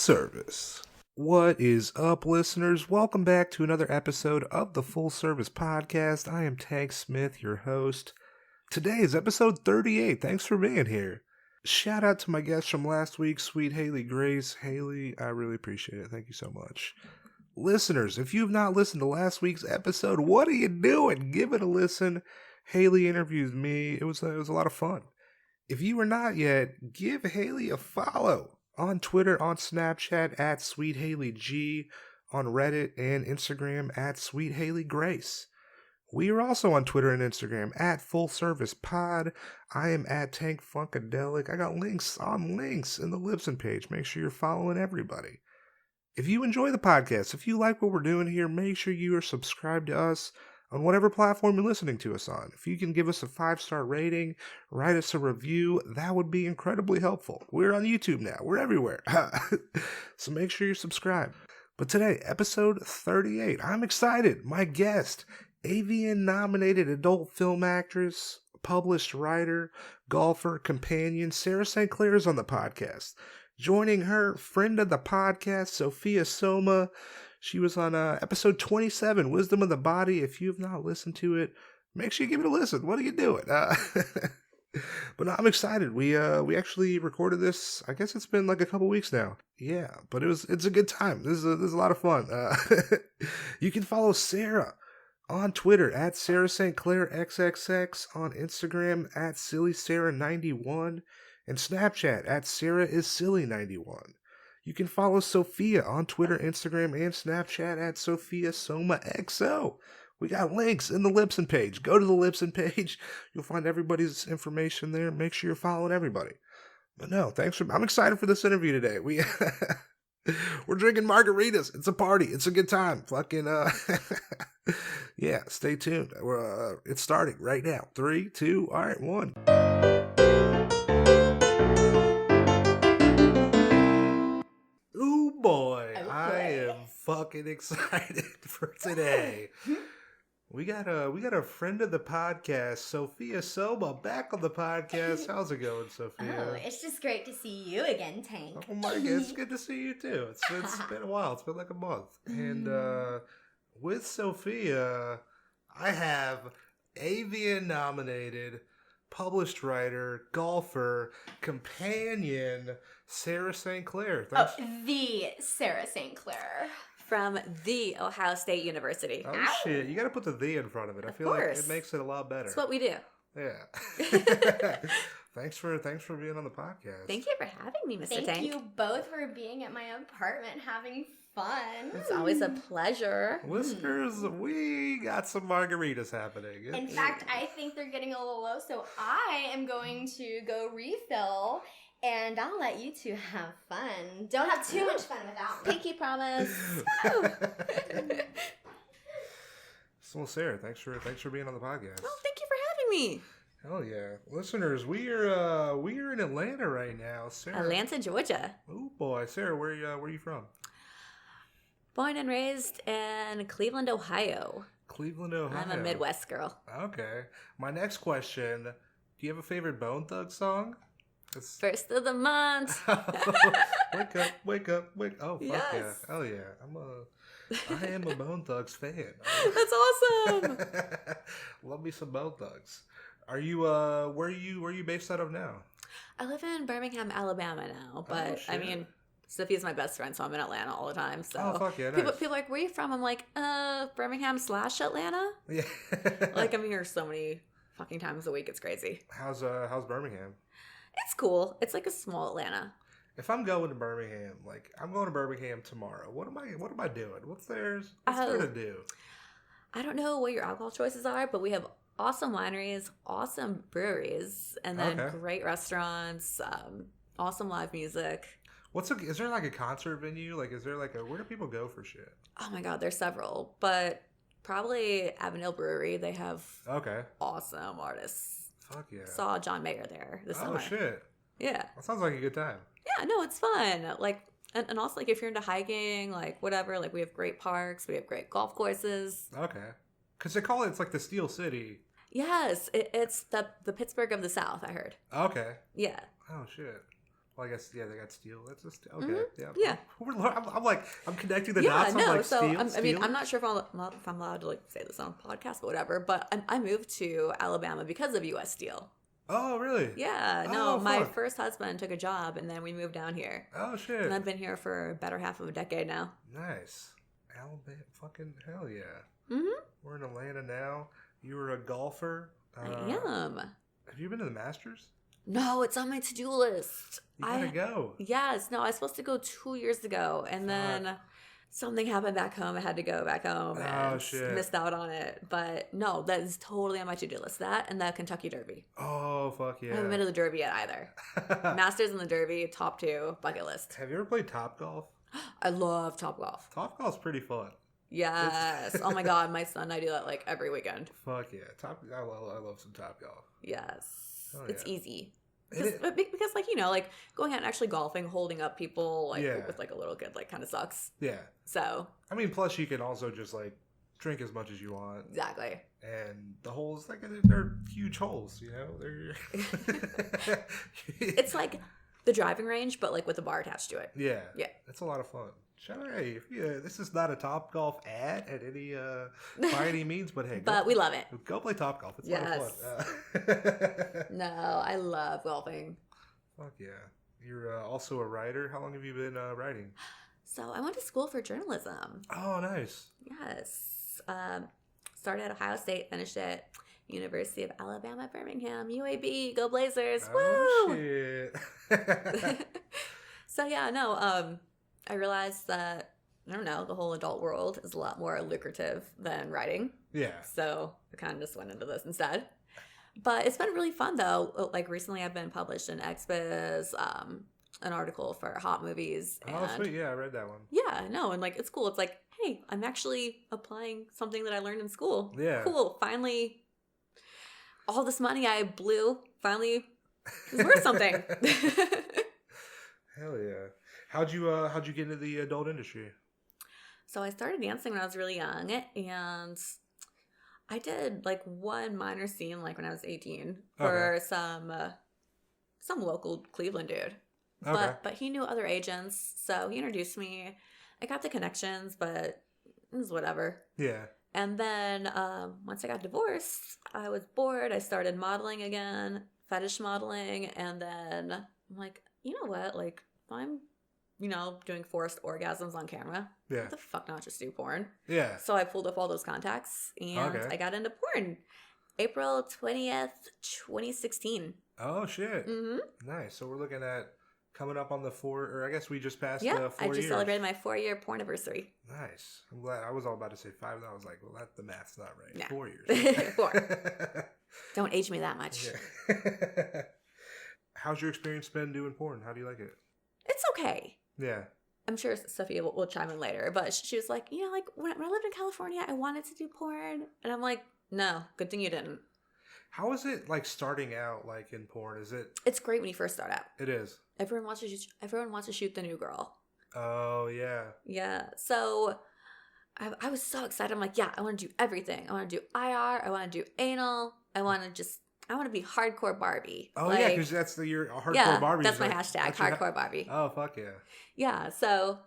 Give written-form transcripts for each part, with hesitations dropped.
service. What is up, listeners? Welcome back to another episode of the Full Service Podcast. I am Tank Smith, your host. Today is episode 38. Thanks for being here. Shout out to my guest from last week, sweet Haley Grace. Haley, I really appreciate it. Thank you so much. Listeners, if you've not listened to last week's episode, what are you doing? Give it a listen. Haley interviews me. It was a lot of fun. If you are not yet, give Haley a follow on Twitter, on Snapchat at SweetHaleyG, on Reddit and Instagram at SweetHaleyGrace. We are also on Twitter and Instagram at FullServicePod. I am at Tank Funkadelic. I got links in the Libsyn page. Make sure you're following everybody. If you enjoy the podcast, if you like what we're doing here, make sure you are subscribed to us on whatever platform you're listening to us on. If you can give us a 5-star rating, write us a review, that would be incredibly helpful. We're on YouTube now. We're everywhere. So make sure you're subscribed. But today, episode 38, I'm excited. My guest, Avian-nominated adult film actress, published writer, golfer, companion, Sara St. Clair is on the podcast. Joining her, friend of the podcast, Sophia Soma. She was on episode 27, Wisdom of the Body. If you have not listened to it, make sure you give it a listen. What are you doing? But no, I'm excited. We actually recorded this. I guess it's been like a couple weeks now. Yeah, but it's a good time. This is a lot of fun. You can follow Sara on Twitter at Sara St. Clair XXX, on Instagram at SillySarah91, and Snapchat at SarahIsSilly91. You can follow Sophia on Twitter, Instagram, and Snapchat at Sophia Soma XO. We got links in the Libsyn page. Go to the Libsyn page. You'll find everybody's information there. Make sure you're following everybody. But no, I'm excited for this interview today. We're drinking margaritas. It's a party. It's a good time. Fucking, yeah, stay tuned. It's starting right now. 3, 2, all right, 1. Boy, I am fucking excited for today. We got a friend of the podcast, Sophia Soma, back on the podcast. How's it going, Sophia? Oh, it's just great to see you again, Tank. Oh my God, it's good to see you too. It's been a while. It's been like a month. And with Sophia, I have Avian-nominated, published writer, golfer, companion, Sara St. Clair. The Sara St. Clair. From the Ohio State University. Oh, shit. You got to put the "the" in front of it. I feel like it makes it a lot better. That's what we do. Yeah. Thanks for being on the podcast. Thank you for having me, Mr. Tank. Thank you both for being at my apartment having fun. It's always a pleasure. Listeners, we got some margaritas happening. In fact, I think they're getting a little low, so I am going to go refill. And I'll let you two have fun. Don't have too much fun without me. Pinky promise. So, Sara, thanks for being on the podcast. Well, thank you for having me. Hell yeah, listeners, we are in Atlanta right now. Sara, Atlanta, Georgia. Oh boy, Sara, where are you from? Born and raised in Cleveland, Ohio. Cleveland, Ohio. I'm a Midwest girl. Okay. My next question: do you have a favorite Bone Thugs song? First of the month. Wake up. Oh, fuck yes. Yeah. Hell yeah. I am a Bone Thugs fan. That's awesome. Love me some Bone Thugs. Are you, where are you based out of now? I live in Birmingham, Alabama now, but I mean, Sophia's my best friend, so I'm in Atlanta all the time. So oh, fuck yeah, nice. People are like, where are you from? I'm like, Birmingham/Atlanta. Yeah. Like, I'm here so many fucking times a week. It's crazy. How's Birmingham? It's cool. It's like a small Atlanta. If I'm going to Birmingham, like I'm going to Birmingham tomorrow, what am I doing? What's there to do? I don't know what your alcohol choices are, but we have awesome wineries, awesome breweries, and then great restaurants, awesome live music. Is there like a concert venue? Like, is there like where do people go for shit? Oh my God, there's several, but probably Avondale Brewery. They have awesome artists. Fuck yeah. Saw John Mayer there this summer. Oh shit. Yeah. That sounds like a good time. Yeah, no, it's fun. Like, and also like if you're into hiking, like whatever, like we have great parks, we have great golf courses. Okay. Because they call it's like the Steel City. Yes, it's the Pittsburgh of the South, I heard. Okay. Yeah. Oh shit. Well, I guess they got steel. That's just okay. Mm-hmm. Yeah. I'm connecting the dots. No. I'm like, so steel, I mean, I'm not sure if I'm allowed to like say this on a podcast or whatever, but I moved to Alabama because of U.S. Steel. Oh, really? Yeah. No, my first husband took a job, and then we moved down here. Oh shit! And I've been here for a better half of a decade now. Nice. Alabama, fucking hell yeah. Mm-hmm. We're in Atlanta now. You were a golfer. I am. Have you been to the Masters? No, it's on my to-do list. You gotta go. Yes. No, I was supposed to go 2 years ago, and then something happened back home. I had to go back home and missed out on it. But no, that is totally on my to-do list. That and the Kentucky Derby. Oh, fuck yeah. I haven't been to the Derby yet either. Masters and the Derby, top 2, bucket list. Have you ever played Top Golf? I love Top Golf. Top Golf's pretty fun. Yes. Oh my God, my son, I do that like every weekend. Fuck yeah. I love some Top Golf. Yes. Oh, it's yeah. easy. Because like, you know, like going out and actually golfing, holding up people like with like a little kid like kind of sucks. Yeah. So. I mean, plus you can also just like drink as much as you want. Exactly. And the holes, like they're huge holes, you know? They're It's like the driving range, but like with a bar attached to it. Yeah. Yeah. That's a lot of fun. Hey, this is not a Top Golf ad at any by any means, but hey, but we love it. Go play Top Golf. It's a lot of fun. No, I love golfing. Fuck yeah! You're also a writer. How long have you been writing? So I went to school for journalism. Oh, nice. Yes. Started at Ohio State, finished at University of Alabama, Birmingham, UAB. Go Blazers! Oh, Woo! Shit. So yeah, no. I realized that, I don't know, the whole adult world is a lot more lucrative than writing. Yeah. So I kind of just went into this instead. But it's been really fun, though. Like, recently I've been published in XBiz, an article for Hot Movies. And oh, sweet. Yeah, I read that one. Yeah, no, and, like, it's cool. It's like, hey, I'm actually applying something that I learned in school. Yeah. Cool. Finally, all this money I blew finally is worth something. Hell yeah. How'd you get into the adult industry? So I started dancing when I was really young, and I did like one minor scene like when I was 18 for some local Cleveland dude. Okay. But he knew other agents, so he introduced me. I got the connections, but it was whatever. Yeah. And then once I got divorced, I was bored. I started modeling again, fetish modeling, and then I'm like, you know what? Like, if I'm doing forced orgasms on camera. Yeah. What the fuck not just do porn? Yeah. So I pulled up all those contacts and I got into porn. April 20th, 2016. Oh, shit. Mm-hmm. Nice. So we're looking at coming up on the 4, or I guess we just passed 4 years. I just celebrated my 4-year porn anniversary. Nice. I'm glad. I was all about to say 5, and I was like, well, the math's not right. Nah. 4 years. 4. Don't age me that much. Yeah. How's your experience been doing porn? How do you like it? It's okay. Yeah. I'm sure Sophia will chime in later, but she was like, like when I lived in California, I wanted to do porn. And I'm like, no, good thing you didn't. How is it like starting out like in porn? Is it? It's great when you first start out. It is. Everyone wants to shoot the new girl. Oh, yeah. Yeah. So I was so excited. I'm like, yeah, I want to do everything. I want to do IR. I want to do anal. I want to be hardcore Barbie. Oh, yeah, because that's your hardcore Barbie. That's my hashtag, hardcore Barbie. Oh, fuck yeah. Yeah, so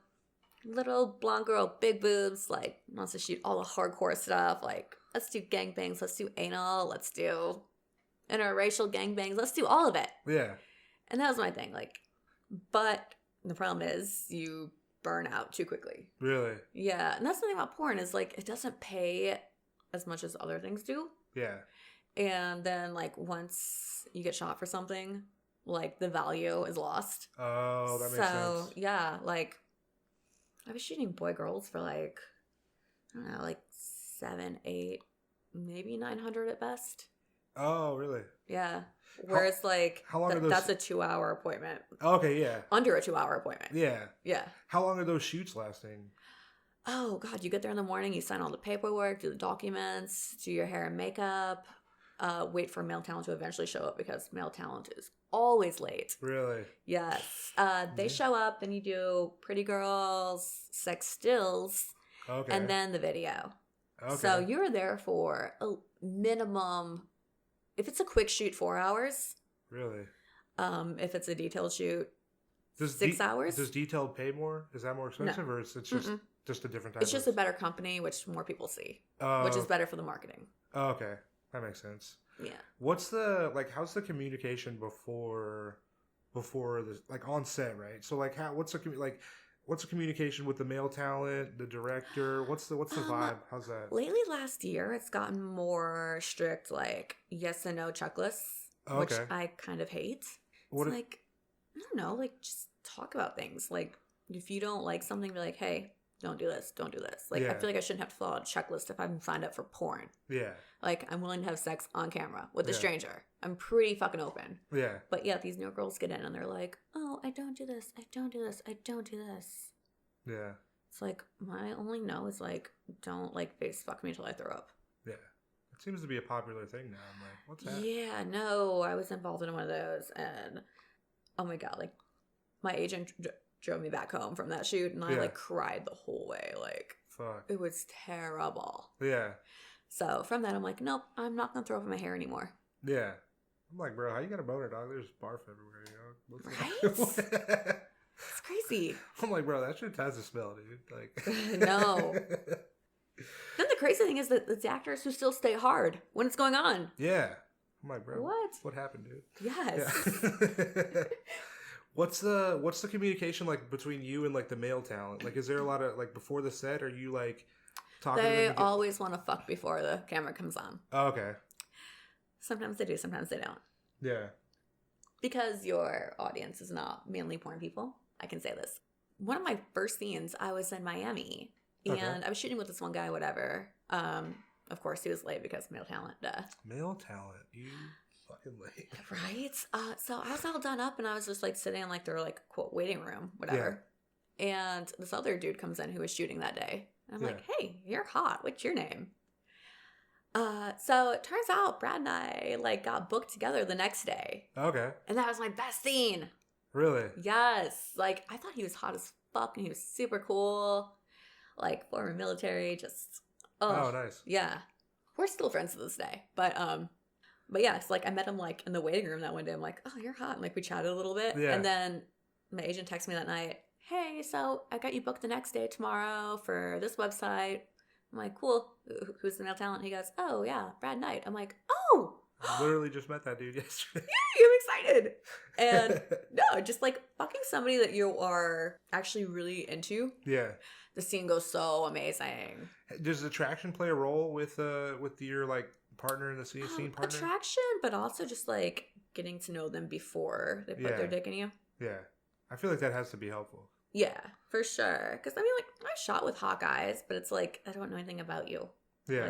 little blonde girl, big boobs, like wants to shoot all the hardcore stuff. Like, let's do gangbangs, let's do anal, let's do interracial gangbangs, let's do all of it. Yeah. And that was my thing. Like, but the problem is you burn out too quickly. Really? Yeah, and that's the thing about porn is like it doesn't pay as much as other things do. Yeah. And then, like, once you get shot for something, like, the value is lost. Oh, that makes sense. So, yeah, like, I was shooting boy-girls for, like, I don't know, like, 7, 8, maybe 900 at best. Oh, really? Yeah. Whereas, how long are those? That's a 2-hour appointment. Okay, yeah. Under a 2-hour appointment. Yeah. Yeah. How long are those shoots lasting? Oh, God, you get there in the morning, you sign all the paperwork, do the documents, do your hair and makeup. Wait for male talent to eventually show up because male talent is always late. Really? Yes. They show up, then you do pretty girls, sex stills, and then the video. Okay. So you're there for a minimum, if it's a quick shoot, 4 hours. Really? If it's a detailed shoot, 6 hours. Does detailed pay more? Is that more expensive, or is it just a different type? It's just a better company, which more people see, which is better for the marketing. Oh, okay, that makes sense. Yeah. What's the how's the communication before the on set, right? So what's the communication with the male talent, the director? What's the vibe? How's that? Lately, last year, it's gotten more strict, like yes and no checklists, which I kind of hate. It's I don't know, just talk about things. Like if you don't like something, be like, hey, don't do this, don't do this. I feel like I shouldn't have to fill out a checklist if I'm signed up for porn. Yeah. I'm willing to have sex on camera with a stranger. I'm pretty fucking open. Yeah. But yeah, these new girls get in and they're like, oh, I don't do this, I don't do this, I don't do this. Yeah. It's my only no is don't face fuck me until I throw up. Yeah. It seems to be a popular thing now. I'm like, what's that? Yeah, no, I was involved in one of those and oh my God, my agent drove me back home from that shoot and I cried the whole way. Fuck. It was terrible. Yeah. So from that, I'm like, nope, I'm not going to throw up in my hair anymore. Yeah. I'm like, bro, how you got a boner, dog? There's barf everywhere, you know? Right? It's crazy. I'm like, bro, that shit has a smell, dude. No. Then the crazy thing is that it's actors who still stay hard when it's going on. Yeah. I'm like, bro, what happened, dude? Yes. Yeah. What's the communication between you and the male talent? Is there a lot of before the set? Are you talking? They always want to fuck before the camera comes on. Oh, okay. Sometimes they do, sometimes they don't. Yeah. Because your audience is not mainly porn people, I can say this. One of my first scenes, I was in Miami, and I was shooting with this one guy, whatever. Of course, he was late because male talent. Male talent, you fucking late. Right? So I was all done up, and I was just sitting in their quote waiting room, whatever. Yeah. And this other dude comes in who was shooting that day. And I'm like, hey, you're hot. What's your name? So it turns out Brad and I got booked together the next day. Okay. And that was my best scene. Really? Yes. I thought he was hot as fuck, and he was super cool. Former military, just oh nice. Yeah. We're still friends to this day. But yeah, it's I met him in the waiting room that one day. I'm like, oh, you're hot. And we chatted a little bit. Yeah. And then my agent texted me that night, hey, so I got you booked the next day tomorrow for this website. I'm like, cool. Who's the male talent? He goes, oh yeah, Brad Knight. I'm like, oh. I literally just met that dude yesterday. Yeah, I'm excited. And no, just fucking somebody that you are actually really into. Yeah. The scene goes so amazing. Does attraction play a role with your partner in the scene partner? Attraction, but also just getting to know them before they put their dick in you. Yeah. I feel that has to be helpful. Yeah, for sure. Because I shot with hot guys, but it's I don't know anything about you. Yeah.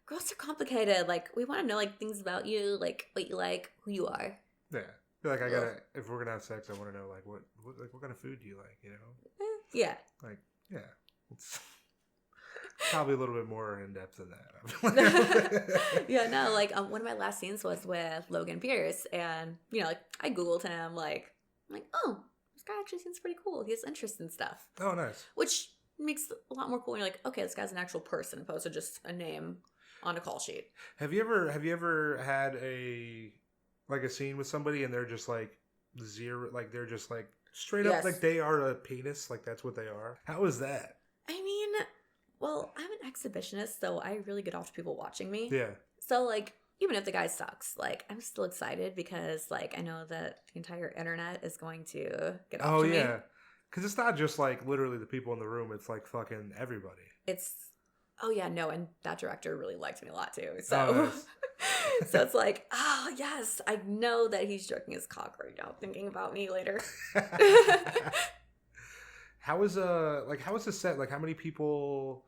Girls are complicated. We want to know things about you, what you like, who you are. Yeah. I feel if we're gonna have sex, I want to know what kind of food do you like, you know? Yeah. Yeah. It's probably a little bit more in depth than that. Yeah, no, one of my last scenes was with Logan Pierce, and I Googled him, oh, this guy actually seems pretty cool. He has interest in stuff. Oh, nice. Which makes it a lot more cool when you're okay, this guy's an actual person opposed to just a name on a call sheet. Have you ever had a scene with somebody and they're just zero, they're just straight up they are a penis, that's what they are? How is that? I mean, well, I'm an exhibitionist, so I really get off to people watching me. Yeah. So even if the guy sucks, I'm still excited because I know that the entire internet is going to get off to me. Oh yeah. Because it's not just literally the people in the room, it's fucking everybody. Oh yeah, no, and that director really liked me a lot too. So nice. So it's oh yes, I know that he's jerking his cock right now, thinking about me later. How is the set? How many people?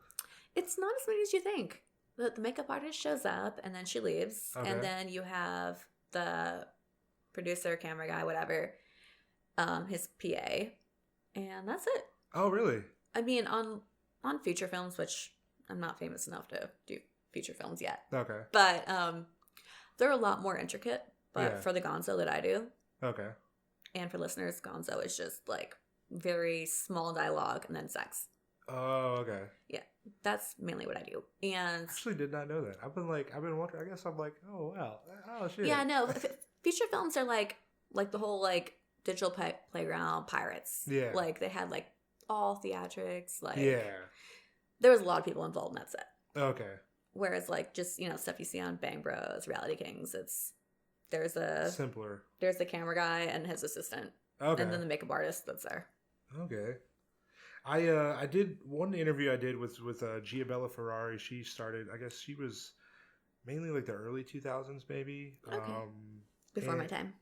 It's not as many as you think. The makeup artist shows up and then she leaves, and then you have the producer, camera guy, whatever, his PA, and that's it. Oh really? I mean, on feature films, which I'm not famous enough to do feature films yet. Okay. But they're a lot more intricate. But for the gonzo that I do. Okay. And for listeners, gonzo is just very small dialogue and then sex. Oh, okay. Yeah. That's mainly what I do. And I actually did not know that. I've been wondering, I guess I'm oh wow. Oh shit. Yeah, no. Feature films are the whole Digital Playground Pirates. Yeah. Like, they had, like, all theatrics. Like, Yeah. there was a lot of people involved in that set. Okay. Whereas, like, just, stuff you see on Bang Bros, Reality Kings, there's Simpler. There's the camera guy and his assistant. Okay. And then the makeup artist that's there. Okay. I did one interview I did with Giabella Ferrari. She started, I guess she was mainly like the early 2000s maybe. Okay. Before my time.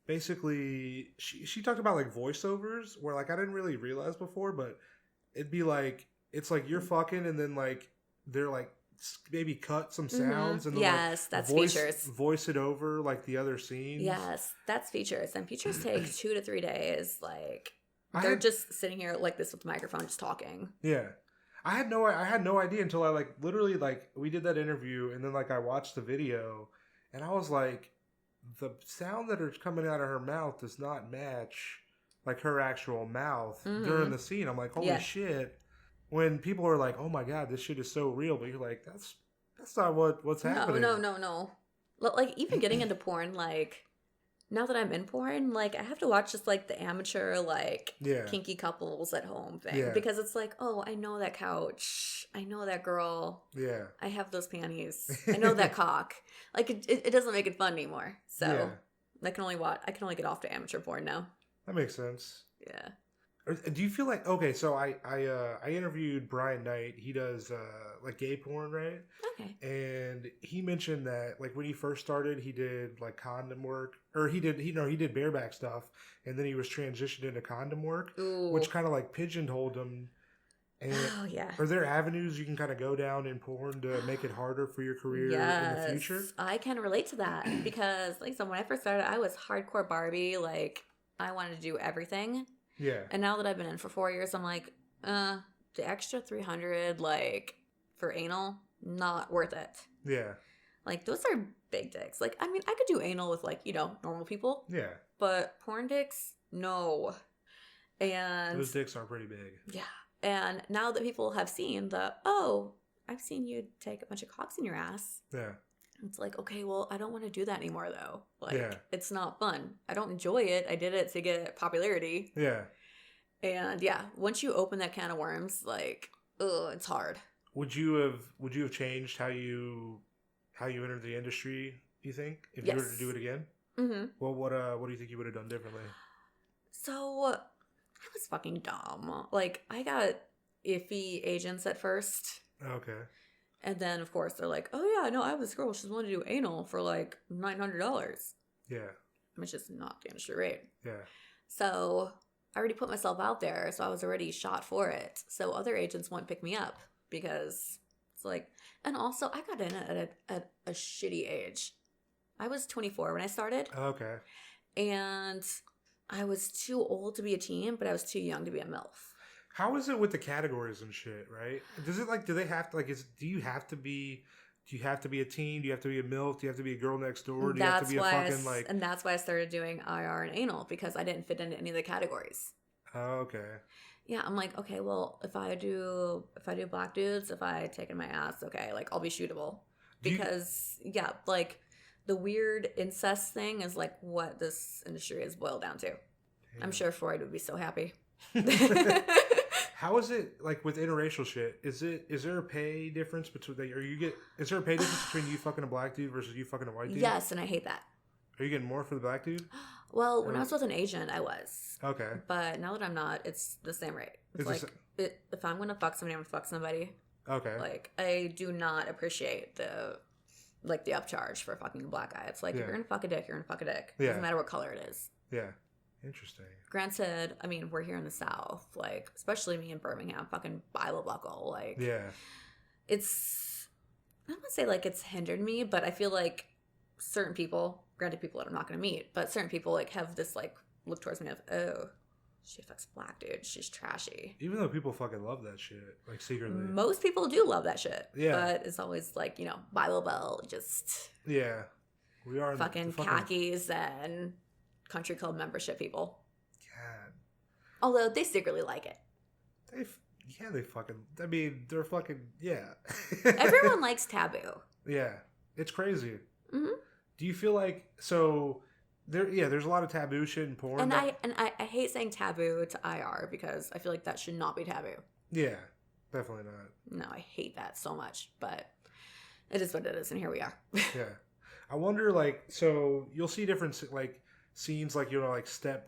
Basically, she talked about like voiceovers where like I didn't really realize before, but it'd be like it's like you're fucking and then like they're like maybe cut some sounds and then yes, like that's voice it over like the other scenes. Yes, that's features. And features take 2 to 3 days. Like they're just sitting here like this with the microphone just talking. Yeah. I had no idea until I like literally like we did that interview and then like I watched the video and I was like the sound that is coming out of her mouth does not match like her actual mouth during the scene. I'm like, holy shit. When people are like, oh my God, this shit is so real, but you're like, that's not what's happening. No. Like even getting into porn, like now that I'm in porn, like I have to watch just like the amateur, like kinky couples at home thing because it's like, oh, I know that couch, I know that girl, I have those panties, I know that cock. Like it doesn't make it fun anymore. So I can only get off to amateur porn now. That makes sense. Yeah. Do you feel like okay? So I interviewed Brian Knight. He does like gay porn, right? Okay. And he mentioned that like when he first started, he did like condom work, or he did bareback stuff, and then he was transitioned into condom work, which kind of like pigeonholed him. And are there avenues you can kind of go down in porn to make it harder for your career in the future? I can relate to that because like so when I first started, I was hardcore Barbie. Like I wanted to do everything. Yeah. And now that I've been in for 4 years, I'm like, the extra $300 like for anal, not worth it. Yeah. Like those are big dicks. Like I mean, I could do anal with like, normal people. Yeah. But porn dicks, no. And those dicks are pretty big. Yeah. And now that people have seen I've seen you take a bunch of cocks in your ass. Yeah. It's like, okay, well, I don't want to do that anymore, though. Like, it's not fun. I don't enjoy it. I did it to get popularity. Yeah. And once you open that can of worms, like, it's hard. Would you have changed how you entered the industry? You think if you were to do it again? Mm-hmm. Well, what do you think you would have done differently? So, I was fucking dumb. Like, I got iffy agents at first. Okay. And then, of course, they're like, oh, yeah, no, I have this girl. She's willing to do anal for, like, $900. Yeah. Which is not the industry rate. Yeah. So, I already put myself out there, so I was already shot for it. So, other agents won't pick me up because it's like... And also, I got in at a shitty age. I was 24 when I started. Okay. And I was too old to be a teen, but I was too young to be a MILF. How is it with the categories and shit, right? Does it like, do they have to, like, do you have to be a teen? Do you have to be a MILF? Do you have to be a girl next door? Do you have to be a fucking, like... And that's why I started doing IR and anal, because I didn't fit into any of the categories. Oh, okay. Yeah, I'm like, okay, well, if I do black dudes, if I take in my ass, okay, like, I'll be shootable. Because, like, the weird incest thing is, like, what this industry is boiled down to. Damn. I'm sure Freud would be so happy. How is it like with interracial shit? Is there a pay difference between is there a pay difference between you fucking a black dude versus you fucking a white dude? Yes, and I hate that. Are you getting more for the black dude? Well, when I was with an Asian, I was. Okay. But now that I'm not, it's the same rate. It's like if I'm gonna fuck somebody, I'm gonna fuck somebody. Okay. Like I do not appreciate the upcharge for fucking a black guy. It's like if you're gonna fuck a dick, you're gonna fuck a dick. It doesn't matter what color it is. Yeah. Interesting. Granted, I mean, we're here in the South, like, especially me in Birmingham, fucking Bible buckle, like, it's, I don't want to say, like, it's hindered me, but I feel like certain people, granted people that I'm not going to meet, but certain people, like, have this, like, look towards me of, oh, she fucks black dude, she's trashy. Even though people fucking love that shit, like, secretly. Most people do love that shit. Yeah. But it's always, like, Bible belt, just. Yeah. We are fucking khakis and country club membership people. God. Although they secretly like it. They fucking, I mean, they're fucking, yeah. Everyone likes taboo. Yeah. It's crazy. Mm-hmm. Do you feel like, so there's a lot of taboo shit in porn. And I hate saying taboo to IR because I feel like that should not be taboo. Yeah, definitely not. No, I hate that so much, but it is what it is, and here we are. Yeah, I wonder, like, so you'll see different like scenes, like, you know, like step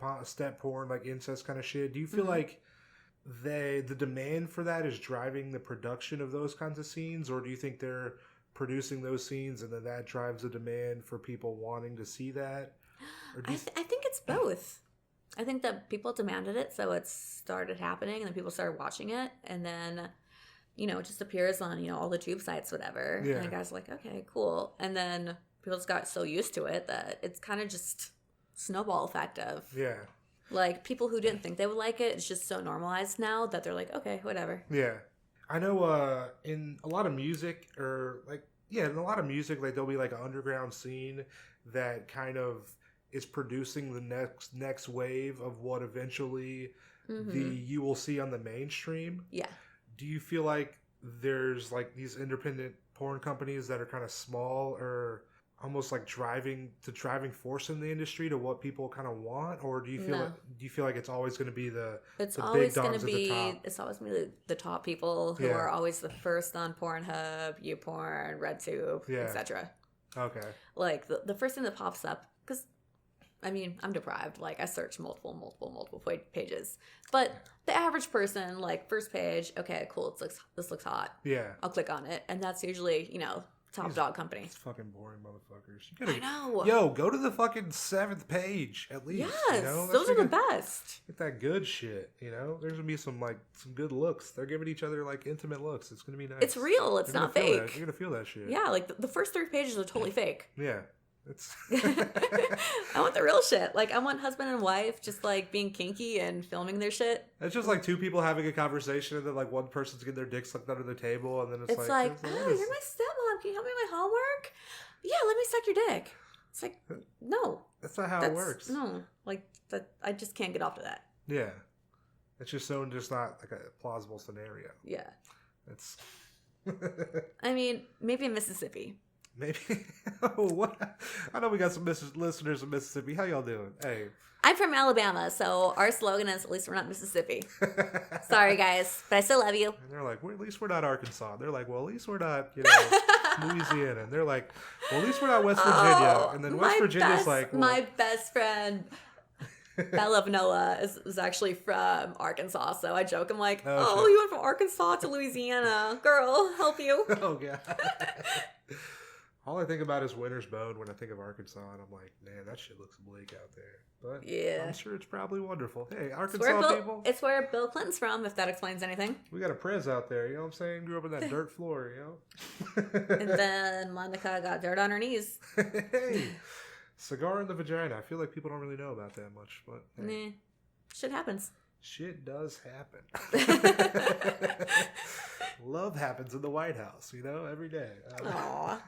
porn, like incest kind of shit. Do you feel like the demand for that is driving the production of those kinds of scenes, or do you think they're producing those scenes and then that drives the demand for people wanting to see that? Or do I think it's both. I think that people demanded it, so it started happening, and then people started watching it, and then, you know, it just appears on, you know, all the tube sites, whatever. Yeah. And the guy's like, okay, cool. And then people just got so used to it that it's kind of just snowball effect of, yeah. like, people who didn't think they would like it, it's just so normalized now that they're like, okay, whatever. Yeah. I know in a lot of music, or like, yeah, in a lot of music, like, there'll be like an underground scene that kind of is producing the next wave of what eventually you will see on the mainstream. Yeah. Do you feel like there's like these independent porn companies that are kind of small, or almost like driving force in the industry to what people kind of want, or do you feel like it's always going to be the big dogs at the top? It's always going to be the top people who are always the first on Pornhub, YouPorn, RedTube, etc. Okay. Like the first thing that pops up, because I mean, I'm deprived. Like, I search multiple pages. But the average person, like, first page, okay, cool, this looks hot. Yeah. I'll click on it. And that's usually, you know, top dog company. It's fucking boring motherfuckers. I know. Yo, go to the fucking 7th page, at least. Yes, you know? those are the best. Get that good shit, you know? There's going to be some good looks. They're giving each other, like, intimate looks. It's going to be nice. It's real. It's not fake. You're going to feel that shit. Yeah, like, the first 3 pages are totally fake. Yeah. It's I want the real shit. Like, I want husband and wife just like being kinky and filming their shit. It's just like two people having a conversation, and then like one person's getting their dick sucked under the table, and then it's like, oh, you're my stepmom. Can you help me with my homework? Yeah, let me suck your dick. It's like, no, that's not how it works. No, like that. I just can't get off to that. Yeah, it's just not like a plausible scenario. Yeah, it's. I mean, maybe in Mississippi. Maybe. Oh, what? I know we got some listeners in Mississippi. How y'all doing? Hey. I'm from Alabama, so our slogan is, at least we're not Mississippi. Sorry, guys, but I still love you. And they're like, at least we're not Arkansas. They're like, well, at least we're not, you know, Louisiana. And they're like, well, at least we're not West Virginia. And then West Virginia's like... Well, my best friend... Bella Vanilla is actually from Arkansas, so I joke. I'm like, oh, you went from Arkansas to Louisiana. Girl, help you. Oh, God. All I think about is Winter's Bone when I think of Arkansas, and I'm like, man, that shit looks bleak out there. But yeah, I'm sure it's probably wonderful. Hey, Arkansas people. It's where Bill Clinton's from, if that explains anything. We got a prez out there, you know what I'm saying? Grew up in that dirt floor, you know? And then Monica got dirt on her knees. Hey, cigar in the vagina. I feel like people don't really know about that much, but hey. Nah, shit happens. Shit does happen. Love happens in the White House, you know, every day. Aww.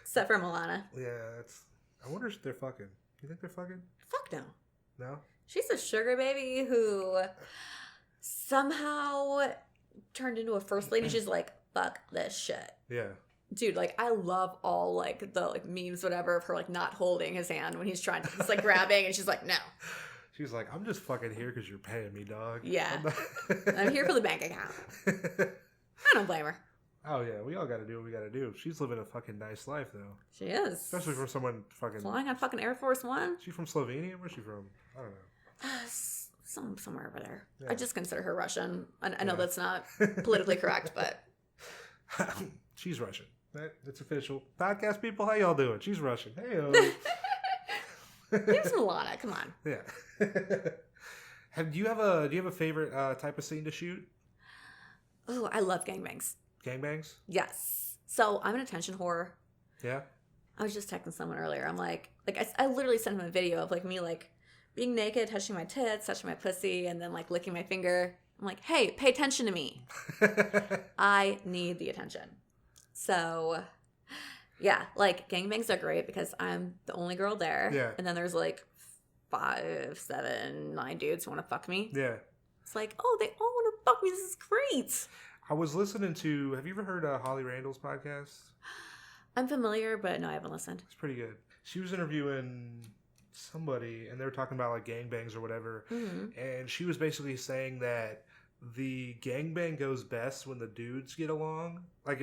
Except for Milana. Yeah, I wonder if they're fucking. You think they're fucking? Fuck no. No? She's a sugar baby who somehow turned into a first lady. She's like, fuck this shit. Yeah. Dude, like, I love all, like, the, like, memes, whatever, of her, like, not holding his hand when he's trying to, he's, like, grabbing, and she's like, no. She's like, I'm just fucking here because you're paying me, dog. Yeah. I'm here for the bank account. I don't blame her. Oh, yeah. We all got to do what we got to do. She's living a fucking nice life, though. She is. Especially for someone fucking... Flying on fucking Air Force One. Is she from Slovenia? Where's she from? I don't know. Somewhere over there. Yeah. I just consider her Russian. I know that's not politically correct, but... She's Russian. It's official. Podcast people, how y'all doing? She's Russian. Hey-o. Here's Milana. Come on. Yeah. Do you have a favorite type of scene to shoot? Oh, I love gangbangs. Gangbangs? Yes. So I'm an attention whore. Yeah. I was just texting someone earlier. I'm like I literally sent him a video of like me like being naked, touching my tits, touching my pussy, and then like licking my finger. I'm like, hey, pay attention to me. I need the attention. So, yeah, like gangbangs are great because I'm the only girl there. Yeah. And then there's like 5, 7, 9 dudes who want to fuck me. Yeah. It's like, oh, they all want to fuck me. This is great. I was listening to, have you ever heard Holly Randall's podcast? I'm familiar, but no, I haven't listened. It's pretty good. she was interviewing somebody, and they were talking about like gangbangs or whatever, and she was basically saying that the gangbang goes best when the dudes get along. Like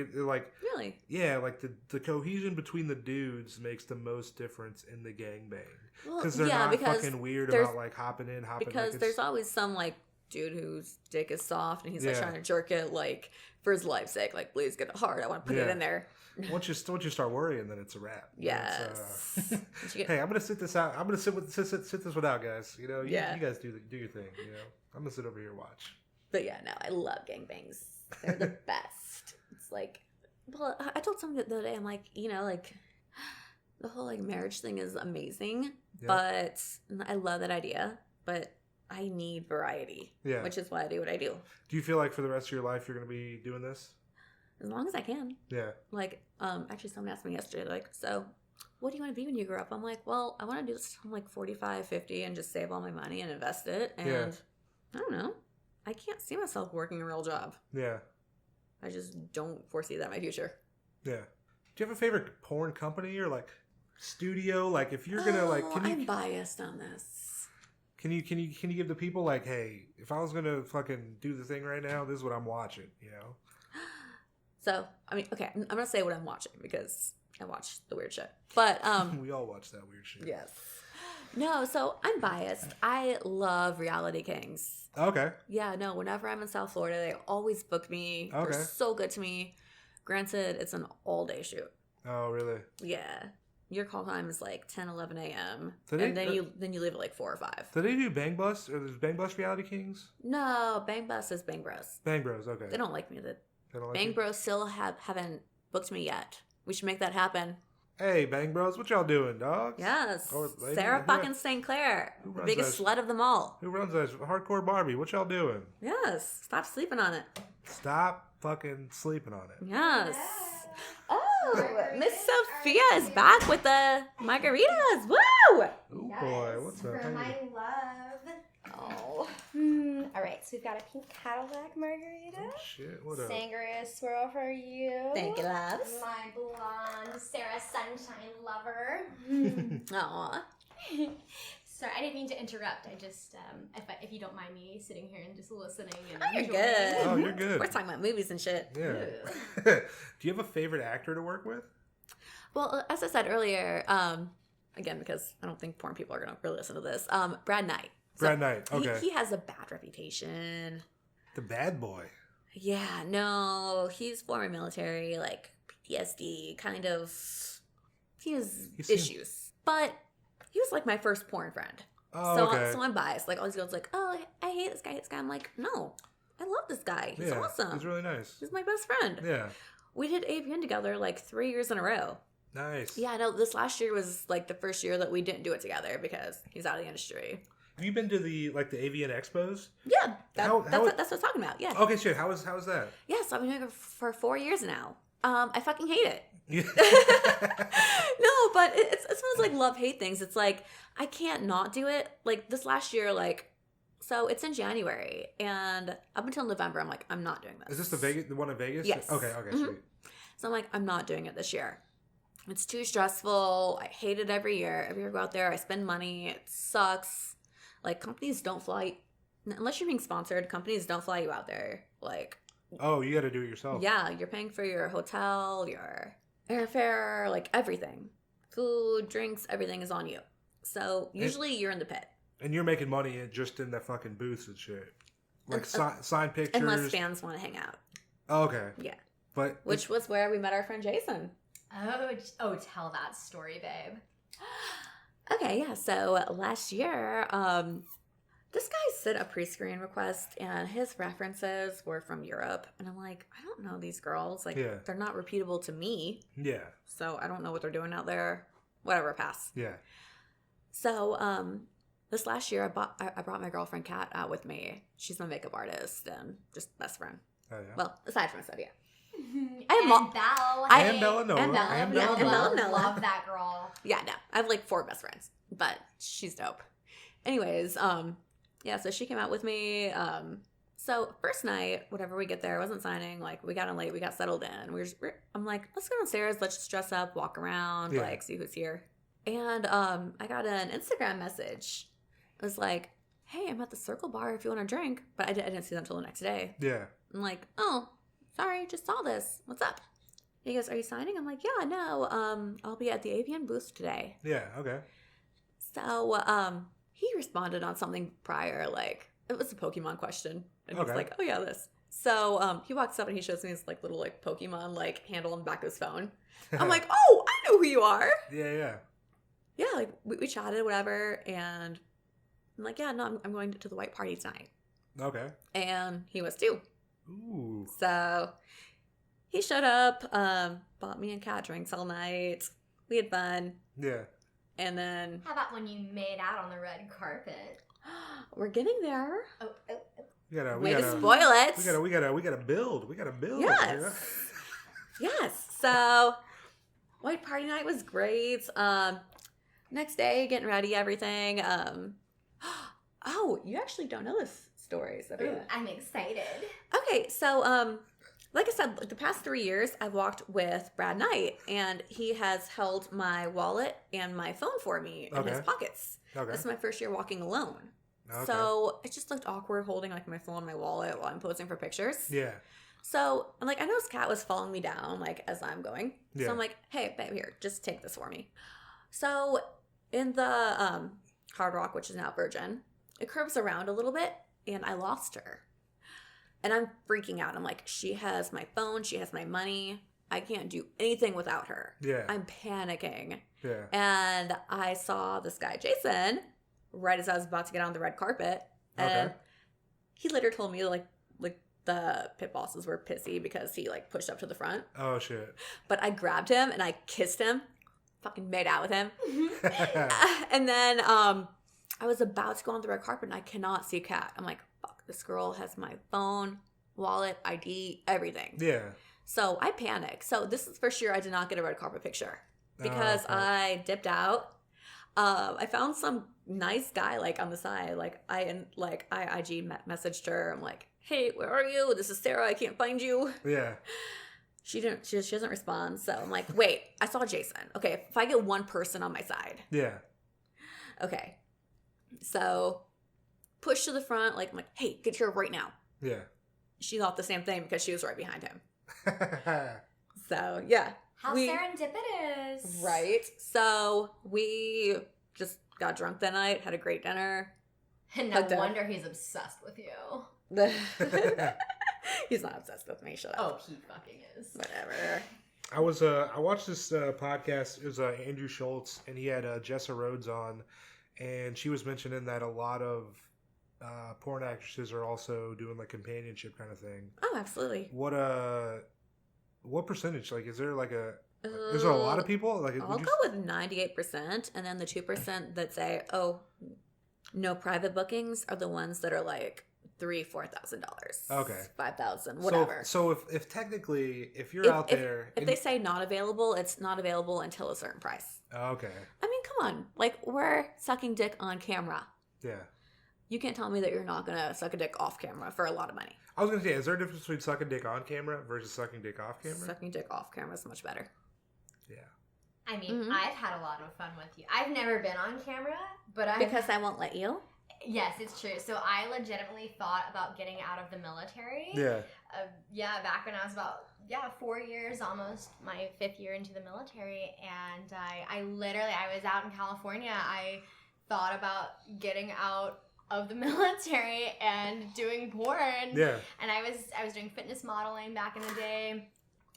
Really? yeah, like the cohesion between the dudes makes the most difference in the gangbang because they're not fucking weird about like hopping in, hopping. Because like there's always some like dude whose dick is soft and he's like Yeah. trying to jerk it like for his life's sake. Like, please get it hard. I want to put it Yeah. in there. once you start worrying, then it's a wrap. Yes. It's, hey, I'm gonna sit this out. I'm gonna sit this one out, guys. You know, you guys do your thing. You know, I'm gonna sit over here and watch. But yeah, no, I love gangbangs. They're the best. It's like, well, I told someone the other day, I'm like, you know, like the whole like marriage thing is amazing, Yeah. but I love that idea, but I need variety, Yeah. which is why I do what I do. Do you feel like for the rest of your life you're gonna be doing this? As long as I can. Yeah. Like, actually someone asked me yesterday, like, so what do you want to be when you grow up? I'm like, well, I want to do this till I'm like 45, 50 and just save all my money and invest it. And Yeah. I don't know. I can't see myself working a real job. Yeah. I just don't foresee that in my future. Yeah. Do you have a favorite porn company or like studio? Like if you're gonna like, I'm biased on this. Can you give the people like, hey, if I was gonna fucking do the thing right now, this is what I'm watching, you know? So, I mean, okay, I'm gonna say what I'm watching because I watch the weird shit. But we all watch that weird shit. yes. No, so I'm biased. I love reality kings. Okay. Yeah, no, whenever I'm in South Florida, they always book me. Okay. They're so good to me. Granted, it's an all-day shoot. Oh, really? Yeah. Your call time is like 10, 11 a.m. Did And they- then you leave at like 4 or 5. Do they do Bang Bus? Or there's Bang Bus Reality Kings? No, Bang Bus is Bang Bros. Bang Bros, okay. They don't like me. They don't like Bang you? Bros still haven't booked me yet. We should make that happen. Hey, Bang Bros, what y'all doing, dogs? Yes. Or lady- Sarah who- fucking St. Clair. who The runs biggest that? slut of them all. Who runs that? Hardcore Barbie, what y'all doing? Yes. Stop sleeping on it. Stop fucking sleeping on it. Yes. Yeah. Oh, Margaritas Miss are Sophia is amazing. back with the margaritas. Woo! Oh Yes, boy, what's up? for my love. Oh. All right, so we've got a pink Cadillac margarita. Oh, shit, what up? Sangria swirl for you. Thank you, loves. My blonde Sarah Sunshine lover. Aw. Sorry, I didn't mean to interrupt. I just, if you don't mind me sitting here and just listening and Oh, you're enjoying. good. Oh, you're good. We're talking about movies and shit. Yeah. Do you have a favorite actor to work with? Well, as I said earlier, again, because I don't think porn people are going to really listen to this, Brad Knight. So Brad Knight, okay. He has a bad reputation. The bad boy. Yeah, no, he's former military, like PTSD, kind of. He has He seems- issues. But he was like my first porn friend. Oh, so, okay. so I'm biased. Like, all these girls like, oh, I hate this guy, I'm like, no, I love this guy. He's awesome. He's really nice. He's my best friend. Yeah. We did AVN together like 3 years in a row. Nice. Yeah, no, this last year was like the first year that we didn't do it together because he's out of the industry. Have you been to the AVN expos? Yeah, How- that's what I'm talking about. Yeah. Okay, shit. How is that? Yes, I've been doing it for 4 years now. I fucking hate it. Yeah. No, but it's one of those like love-hate things. It's like I can't not do it. Like this last year, like so it's in January, and up until November, I'm like, I'm not doing this. Is this the one in Vegas? Yes. Okay, Mhm. sweet. So I'm like, I'm not doing it this year. It's too stressful. I hate it every year. Every year I go out there, I spend money. It sucks. Like companies don't fly, unless you're being sponsored. Companies don't fly you out there. Like, Oh, you got to do it yourself. yeah, you're paying for your hotel, your airfare, like everything. Food, drinks, everything is on you. So usually you're in the pit. And you're making money just in the fucking booths and shit. Like Un- sign pictures. Unless fans want to hang out. Oh, okay. Yeah. But Which was where we met our friend Jason. Oh, tell that story, babe. Okay, yeah. So last year, this guy sent a pre-screen request and his references were from Europe. And I'm like, I don't know these girls. Like, Yeah. they're not repeatable to me. yeah, So I don't know what they're doing out there. Whatever, pass. yeah. So this last year, I brought my girlfriend Kat out with me. She's my makeup artist and just best friend. Oh, yeah. Well, aside from Sophia. And mo- Belle. And Bella Noah. and Bella- And yeah, Bella and Noah. Bella Noah. Love that girl. Yeah, no. I have like 4 best friends, but she's dope. Anyways, yeah, so she came out with me. So first night, whatever we get there, I wasn't signing. Like we got in late, we got settled in. I'm like, let's go downstairs, let's just dress up, walk around, Yeah. like see who's here. And I got an Instagram message. It was like, hey, I'm at the Circle Bar if you want a drink. But I didn't see them until the next day. Yeah. I'm like, oh, sorry, just saw this. What's up? He goes, are you signing? I'm like, yeah, no. I'll be at the AVN booth today. Yeah, okay. So he responded on something prior, like, it was a Pokemon question. And he's like, oh, yeah, this. So he walks up and he shows me his like little like Pokemon like handle on the back of his phone. I'm like, oh, I know who you are. Yeah. Yeah, like we chatted, whatever. And I'm like, yeah, no, I'm going to the white party tonight. Okay. And he was too. Ooh. So he showed up, bought me and Kat drinks all night. We had fun. Yeah. And then... How about when you made out on the red carpet? We're getting there. We gotta spoil it. We gotta build. We gotta build. Yes. Yes. So white party night was great. Next day, getting ready, everything. Oh, you actually don't know this story, Sophia. Ooh, I'm excited. Okay, so like I said, the past 3 years, I've walked with Brad Knight, and he has held my wallet and my phone for me in his pockets. Okay. This is my first year walking alone. Okay. So it just looked awkward holding like my phone and my wallet while I'm posing for pictures. Yeah. So I'm like, I know this cat was following me down like as I'm going. Yeah. So I'm like, hey, babe, here, just take this for me. So in the Hard Rock, which is now Virgin, it curves around a little bit, and I lost her. And I'm freaking out. I'm like, she has my phone, she has my money. I can't do anything without her. Yeah. I'm panicking. Yeah. And I saw this guy, Jason, right as I was about to get on the red carpet. And he later told me like the pit bosses were pissy because he like pushed up to the front. Oh shit. But I grabbed him and I kissed him. Fucking made out with him. And then I was about to go on the red carpet and I cannot see Kat. I'm like, fuck, this girl has my phone, wallet, ID, everything. Yeah. So I panic. So this is for sure I did not get a red carpet picture because I dipped out. I found some nice guy like on the side. I IG messaged her. I'm like, hey, where are you? This is Sara. I can't find you. Yeah. She doesn't respond. So I'm like, wait, I saw Jason. Okay, if I get one person on my side. Yeah. Okay. So push to the front. Like, I'm like, hey, get here right now. Yeah. She thought the same thing because she was right behind him. So yeah. How serendipitous. Right. So we just got drunk that night, had a great dinner. And no wonder he's obsessed with you. He's not obsessed with me, shut up. Oh, he fucking is. Whatever. I watched this podcast. It was Andrew Schultz, and he had Jessa Rhodes on, and she was mentioning that a lot of porn actresses are also doing like companionship kind of thing. Oh, absolutely. What percentage? Like, is there like is there a lot of people? Like, I'll go with 98%, and then the 2% that say, "Oh, no private bookings," are the ones that are like $3,000-$4,000. Okay, $5,000, whatever. So if technically, if you're out there, if they say not available, it's not available until a certain price. Okay. I mean, come on, like we're sucking dick on camera. Yeah. You can't tell me that you're not gonna suck a dick off camera for a lot of money. I was gonna say, is there a difference between sucking dick on camera versus sucking dick off camera? Sucking dick off camera is much better. Yeah. I mean, I've had a lot of fun with you. I've never been on camera, but because I won't let you. Yes, it's true. So I legitimately thought about getting out of the military. Yeah. Back when I was about 4 years, almost my 5th year into the military, and I was out in California. I thought about getting out of the military and doing porn. Yeah. And I was doing fitness modeling back in the day.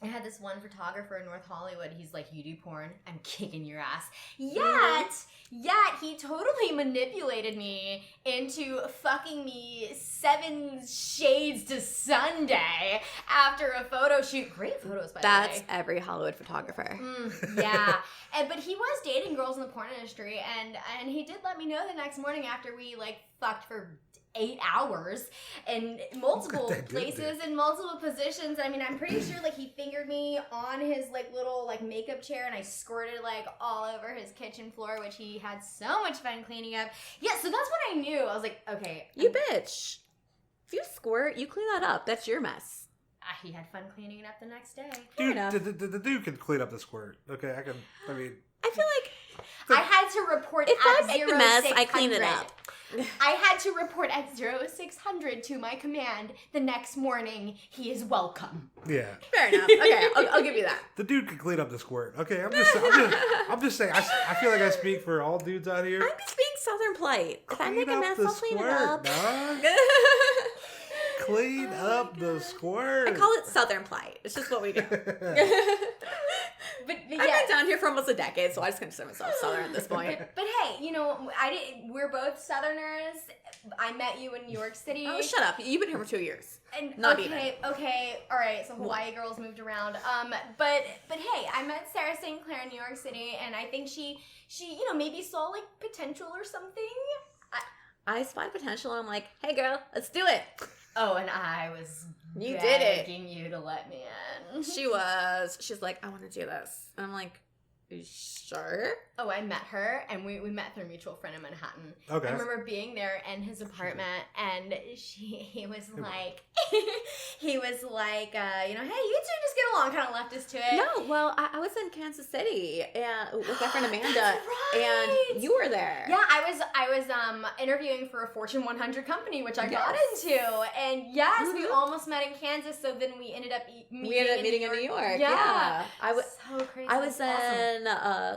I had this one photographer in North Hollywood. He's like, you do porn? I'm kicking your ass. Yet he totally manipulated me into fucking me 7 shades to Sunday after a photo shoot. Great photos, by the way. That's every Hollywood photographer. Yeah. But he was dating girls in the porn industry, and he did let me know the next morning after we like fucked for 8 hours in multiple places in multiple positions. I mean, I'm pretty sure like he fingered me on his like little like makeup chair, and I squirted like all over his kitchen floor, which he had so much fun cleaning up. Yeah, so that's what I knew. I was like, okay, you bitch. If you squirt, you clean that up. That's your mess. He had fun cleaning it up the next day. Dude, the dude can clean up the squirt. Okay, I feel like I had to report If I at make 0600. a mess, I clean it up. I had to report at 0600 to my command the next morning. He is welcome. Yeah. Fair enough. Okay, I'll give you that. The dude can clean up the squirt. Okay, I'm just saying. I feel like I speak for all dudes out here. I'm just being Southern polite. If I make a mess, I'll clean it up. Dog. Clean up the squirt. I call it Southern polite. It's just what we do. But I've been down here for almost a decade, so I just consider myself Southern at this point. But hey, we're both Southerners. I met you in New York City. Oh, shut up. You've been here for 2 years. And Not okay, all right. So Hawaii girls moved around. But hey, I met Sara St. Clair in New York City, and I think she maybe saw like potential or something. I spied potential, and I'm like, hey girl, let's do it. Oh, and I was You did it. begging you to let me in. She's like, I want to do this. And I'm like, you sure? Oh, I met her, and we met through a mutual friend in Manhattan. Okay. I remember being there in his apartment, and he was like, hey, you two just get along, kind of left us to it. No, well, I was in Kansas City and with my friend Amanda, That's right. and you were there. Yeah, I was interviewing for a Fortune 100 company, which I got into, and yes, we almost met in Kansas. So then we ended up meeting in New York. Yeah, I was so crazy. I was That's in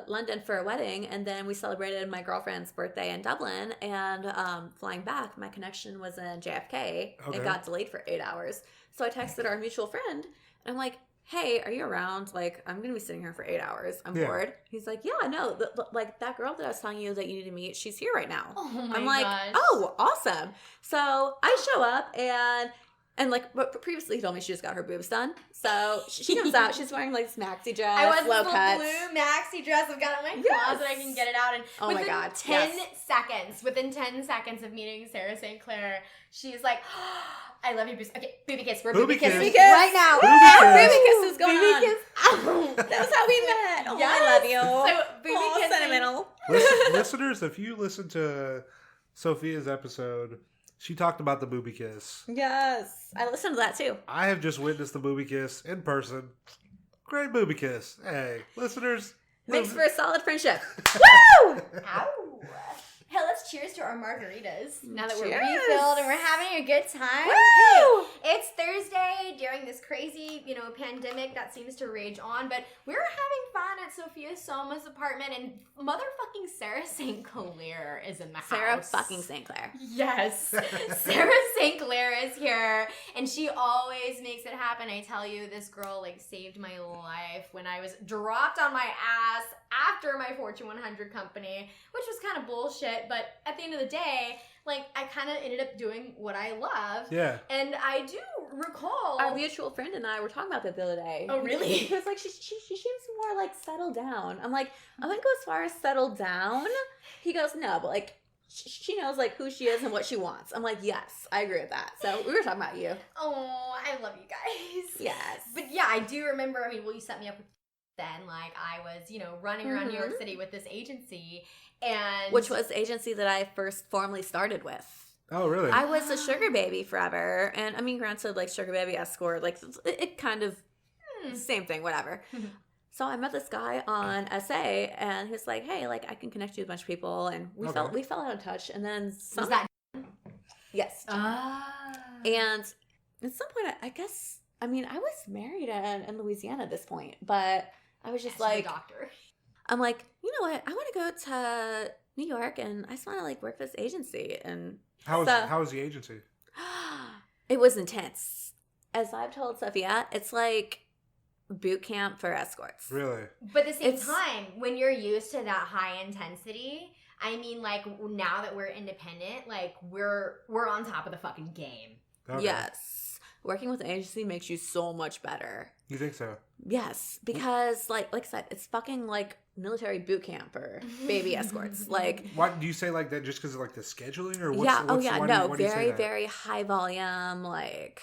London for a wedding, and then we celebrated my girlfriend's birthday in Dublin. And flying back, my connection was in JFK. Okay. It got delayed for 8 hours, so I texted our mutual friend, and I'm like, hey, are you around? Like, I'm going to be sitting here for 8 hours. I'm bored. He's like, yeah, no, like that girl that I was telling you that you need to meet, she's here right now. Oh my I'm like, gosh. oh, awesome. So I show up and like, but previously he told me she just got her boobs done. So she comes out, she's wearing like this maxi dress, I was low this cuts. blue maxi dress. I've got it in my Yes. closet. I can get it out. And Oh my within God, 10 yes. seconds, within 10 seconds of meeting Sara St. Clair, she's like, I love you, boobs. Okay, booby kiss. We're Booby booby kissing kiss. right now. Booby kiss. Booby kiss is going Booby on. kiss. That was how we met. Oh, Yes. I love you. So, booby Oh, kissing. sentimental. Listeners, if you listen to Sophia's episode, she talked about the booby kiss. Yes. I listened to that too. I have just witnessed the booby kiss in person. Great booby kiss. Hey, listeners. Makes for a solid friendship. Woo! Ow. Hey, let's cheers to our margaritas. Now that we're Cheers. refilled and we're having a good time. Woo! Hey, it's Thursday during this crazy, pandemic that seems to rage on, but we're having fun at Sophia Soma's apartment, and motherfucking Sara St. Clair is in the Sara house. fucking St. Clair. Yes. Sara St. Clair is here, and she always makes it happen. I tell you, this girl, saved my life when I was dropped on my ass after my Fortune 100 company, which was kind of bullshit, but at the end of the day, I kind of ended up doing what I love. Yeah. And I do recall... Our mutual friend and I were talking about that the other day. Oh, really? He was like, she seems more settled down. I'm like, I wouldn't go as far as settled down. He goes, no, but she knows who she is and what she wants. I'm like, yes, I agree with that. So we were talking about you. Oh, I love you guys. Yes. But yeah, I do remember, you set me up with then, I was, running around New York City with this agency, and... Which was the agency that I first formally started with. Oh, really? I was a sugar baby forever. And granted, sugar baby escort, it kind of, same thing, whatever. So I met this guy on SA, and he was like, hey, I can connect you with a bunch of people. And we fell out of touch. And then Was that... Yes. Ah. And at some point, I guess, I was married in Louisiana at this point, but I was just doctor. I'm like, you know what? I want to go to New York, and I just want to work for this agency. And How was the agency? it was intense. As I've told Sophia, it's like boot camp for escorts. Really? But at the same time, when you're used to that high intensity, now that we're independent, we're on top of the fucking game. Okay. Yes. Working with an agency makes you so much better. You think so? Yes, because like I said, it's fucking military boot camp for baby escorts. Why do you say that? Just because of the scheduling, or what's, yeah, what's, no, why do you say very that? very high volume. But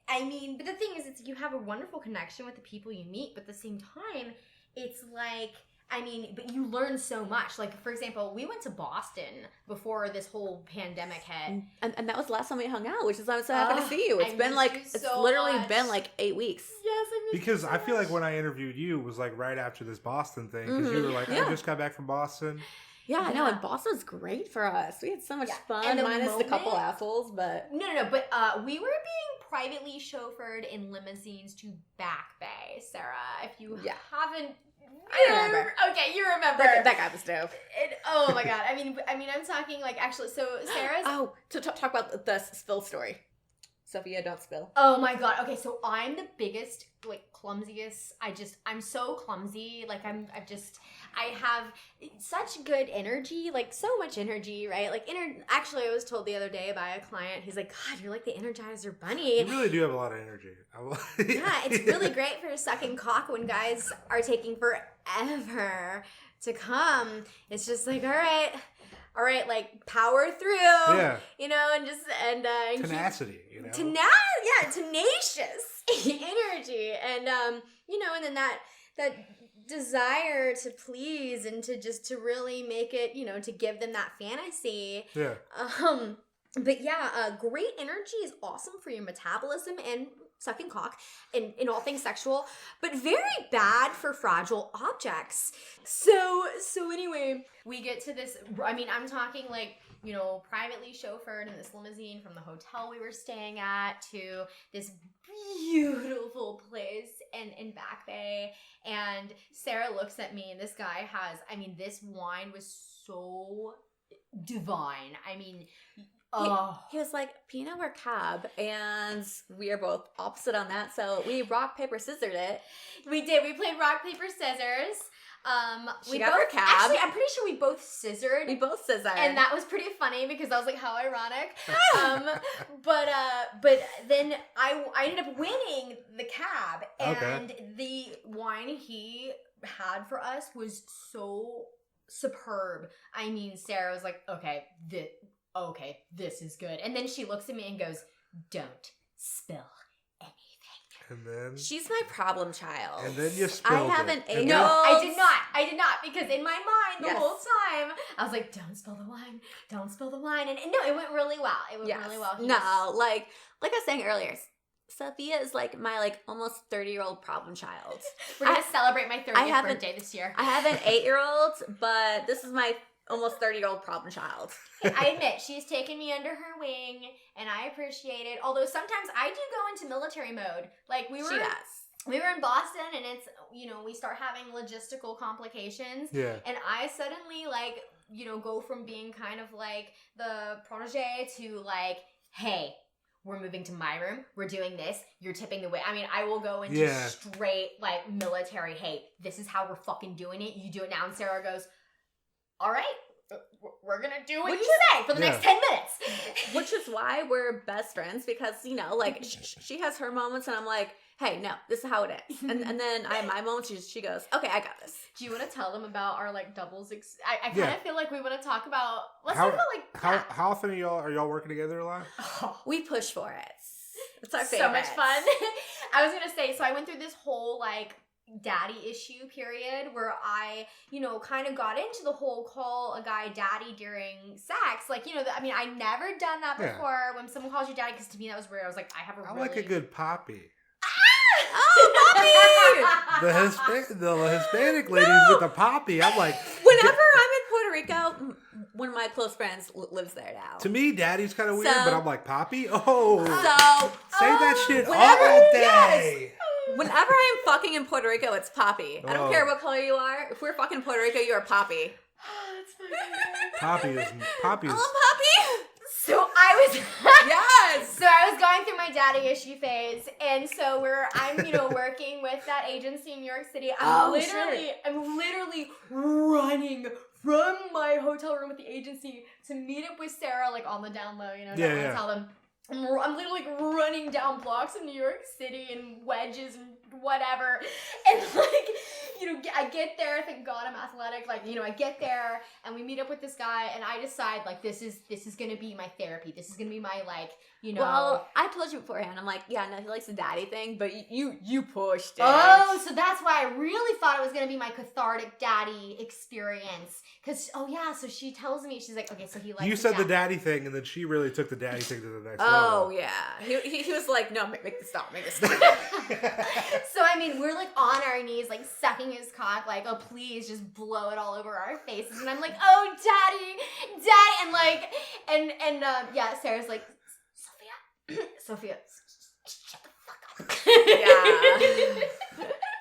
the thing is, you have a wonderful connection with the people you meet, but at the same time, it's I mean, but you learn so much. Like, for example, we went to Boston before this whole pandemic hit. And that was the last time we hung out, which is why I'm so happy to see you. It's I been miss like, you it's so literally much. been like 8 weeks. Yes, I miss Because you so I feel like much. when I interviewed you, it was like right after this Boston thing. Because you were like, I just got back from Boston. Yeah, I know, Yeah. and Boston was great for us. We had so much fun, And the minus the couple moment- assholes, but... No, but we were being privately chauffeured in limousines to Back Bay, Sarah. If you haven't... I remember. Okay, you remember. That guy was dope. Oh my god. I mean, I'm talking like actually. So Sarah's. Oh, to talk about the spill story. Sophia, don't spill. Oh my god. Okay, so I'm the biggest, like, clumsiest. I'm so clumsy. Like, I have such good energy, like so much energy, right? Like, actually, I was told the other day by a client, he's like, God, you're like the Energizer Bunny. You really do have a lot of energy. Yeah, it's really great for sucking cock when guys are taking forever to come. It's just like, all right, like, power through, you know, and tenacity, you know, tenacious energy, and you know, and then that desire to please and to really make it, you know, to give them that fantasy. Yeah. But yeah, great energy is awesome for your metabolism and sucking cock in all things sexual, but very bad for fragile objects. So anyway, we get to this, I mean, I'm talking like, you know, privately chauffeured in this limousine from the hotel we were staying at to this beautiful place in Back Bay. And Sarah looks at me, and this guy has, I mean, this wine was so divine. I mean, he was like, Pinot or cab, and we are both opposite on that, so we rock, paper, scissored it. We did. We played rock, paper, scissors. She got her cab. Actually, I'm pretty sure we both scissored. We both scissored. And that was pretty funny because I was like, how ironic. But then I ended up winning the cab, and the wine he had for us was so superb. I mean, Sarah was like, okay, this is good. And then she looks at me and goes, don't spill anything. And then she's my problem child. And then you spilled I haven't it. No, I did not, because in my mind the whole time I was like, don't spill the wine, and no, it went really well. Really well. No, like I was saying earlier, Sophia is like my like almost 30-year-old problem child. We're gonna celebrate my 30th birthday this year. I have an 8-year-old, but this is my almost 30-year-old problem child. I admit, she's taken me under her wing, and I appreciate it. Although sometimes I do go into military mode. Like she does. We were in Boston, and it's, you know, we start having logistical complications. Yeah. And I suddenly, like, you know, go from being kind of like the protege to like, hey, we're moving to my room. We're doing this. You're tipping the way. I mean, I will go into straight like military. Hey, this is how we're fucking doing it. You do it now. And Sarah goes, all right, we're going to do what you say for the next 10 minutes. Which is why we're best friends, because, you know, like, she has her moments, and I'm like, hey, no, this is how it is. And then I have my moments, she goes, okay, I got this. Do you want to tell them about our, like, doubles? I kind of feel like we want to talk about, let's talk about, like, how often are y'all working together a lot? We push for it. It's our favorite. So much fun. I was going to say, so I went through this whole, like, daddy issue period where I, you know, kind of got into the whole call a guy daddy during sex. Like, you know, I mean, I never done that before when someone calls you daddy, because to me that was weird. I was like, I like a good poppy. Oh, poppy! The Hispanic ladies with the poppy. I'm like, whenever I'm in Puerto Rico, one of my close friends lives there now. To me, daddy's kind of weird, but I'm like, poppy? Oh. So say that shit all day. Yes. Whenever I'm fucking in Puerto Rico, it's Poppy. I don't care what color you are. If we're fucking Puerto Rico, you're Poppy. Poppy is. Oh, Poppy! So I was yes. So I was going through my daddy issue phase, and so I'm you know working with that agency in New York City. I'm literally running from my hotel room with the agency to meet up with Sarah, like on the down low, you know, don't want to tell them. I'm literally like running down blocks in New York City in wedges and whatever. And like, I get there, thank God I'm athletic, like, I get there and we meet up with this guy and I decide like this is gonna be my therapy. This is gonna be my like, Well, I told you beforehand. I'm like, yeah, no, he likes the daddy thing, but you pushed it. Oh, so that's why I really thought it was gonna be my cathartic daddy experience. Cause so she tells me, she's like, okay, so he likes. You said the daddy thing, and then she really took the daddy thing to the next level. Oh yeah, he was like, no, make this stop. So I mean, we're like on our knees, like sucking his cock, like, oh please, just blow it all over our faces, and I'm like, oh daddy, and like, and Sarah's like, Sophia, shut the fuck up. Yeah.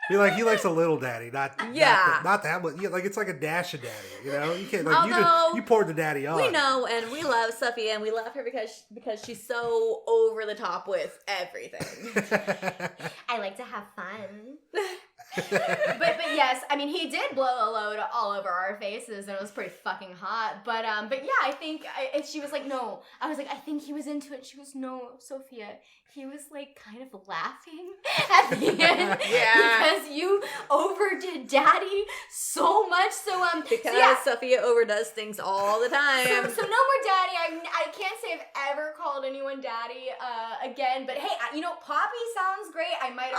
He likes a little daddy, not that much. Yeah, like it's like a dash of daddy. You can't like you poured the daddy on. We know, and we love Sophia, and we love her because she's so over the top with everything. I like to have fun. but yes, I mean, he did blow a load all over our faces, and it was pretty fucking hot. But yeah, I think she was like, no. I was like, I think he was into it. She was, no, Sophia. He was like kind of laughing at the end, because you overdid daddy so much. Because Sophia overdoes things all the time. So no more daddy. I can't say I've ever called anyone daddy again. But hey, Poppy sounds great. I might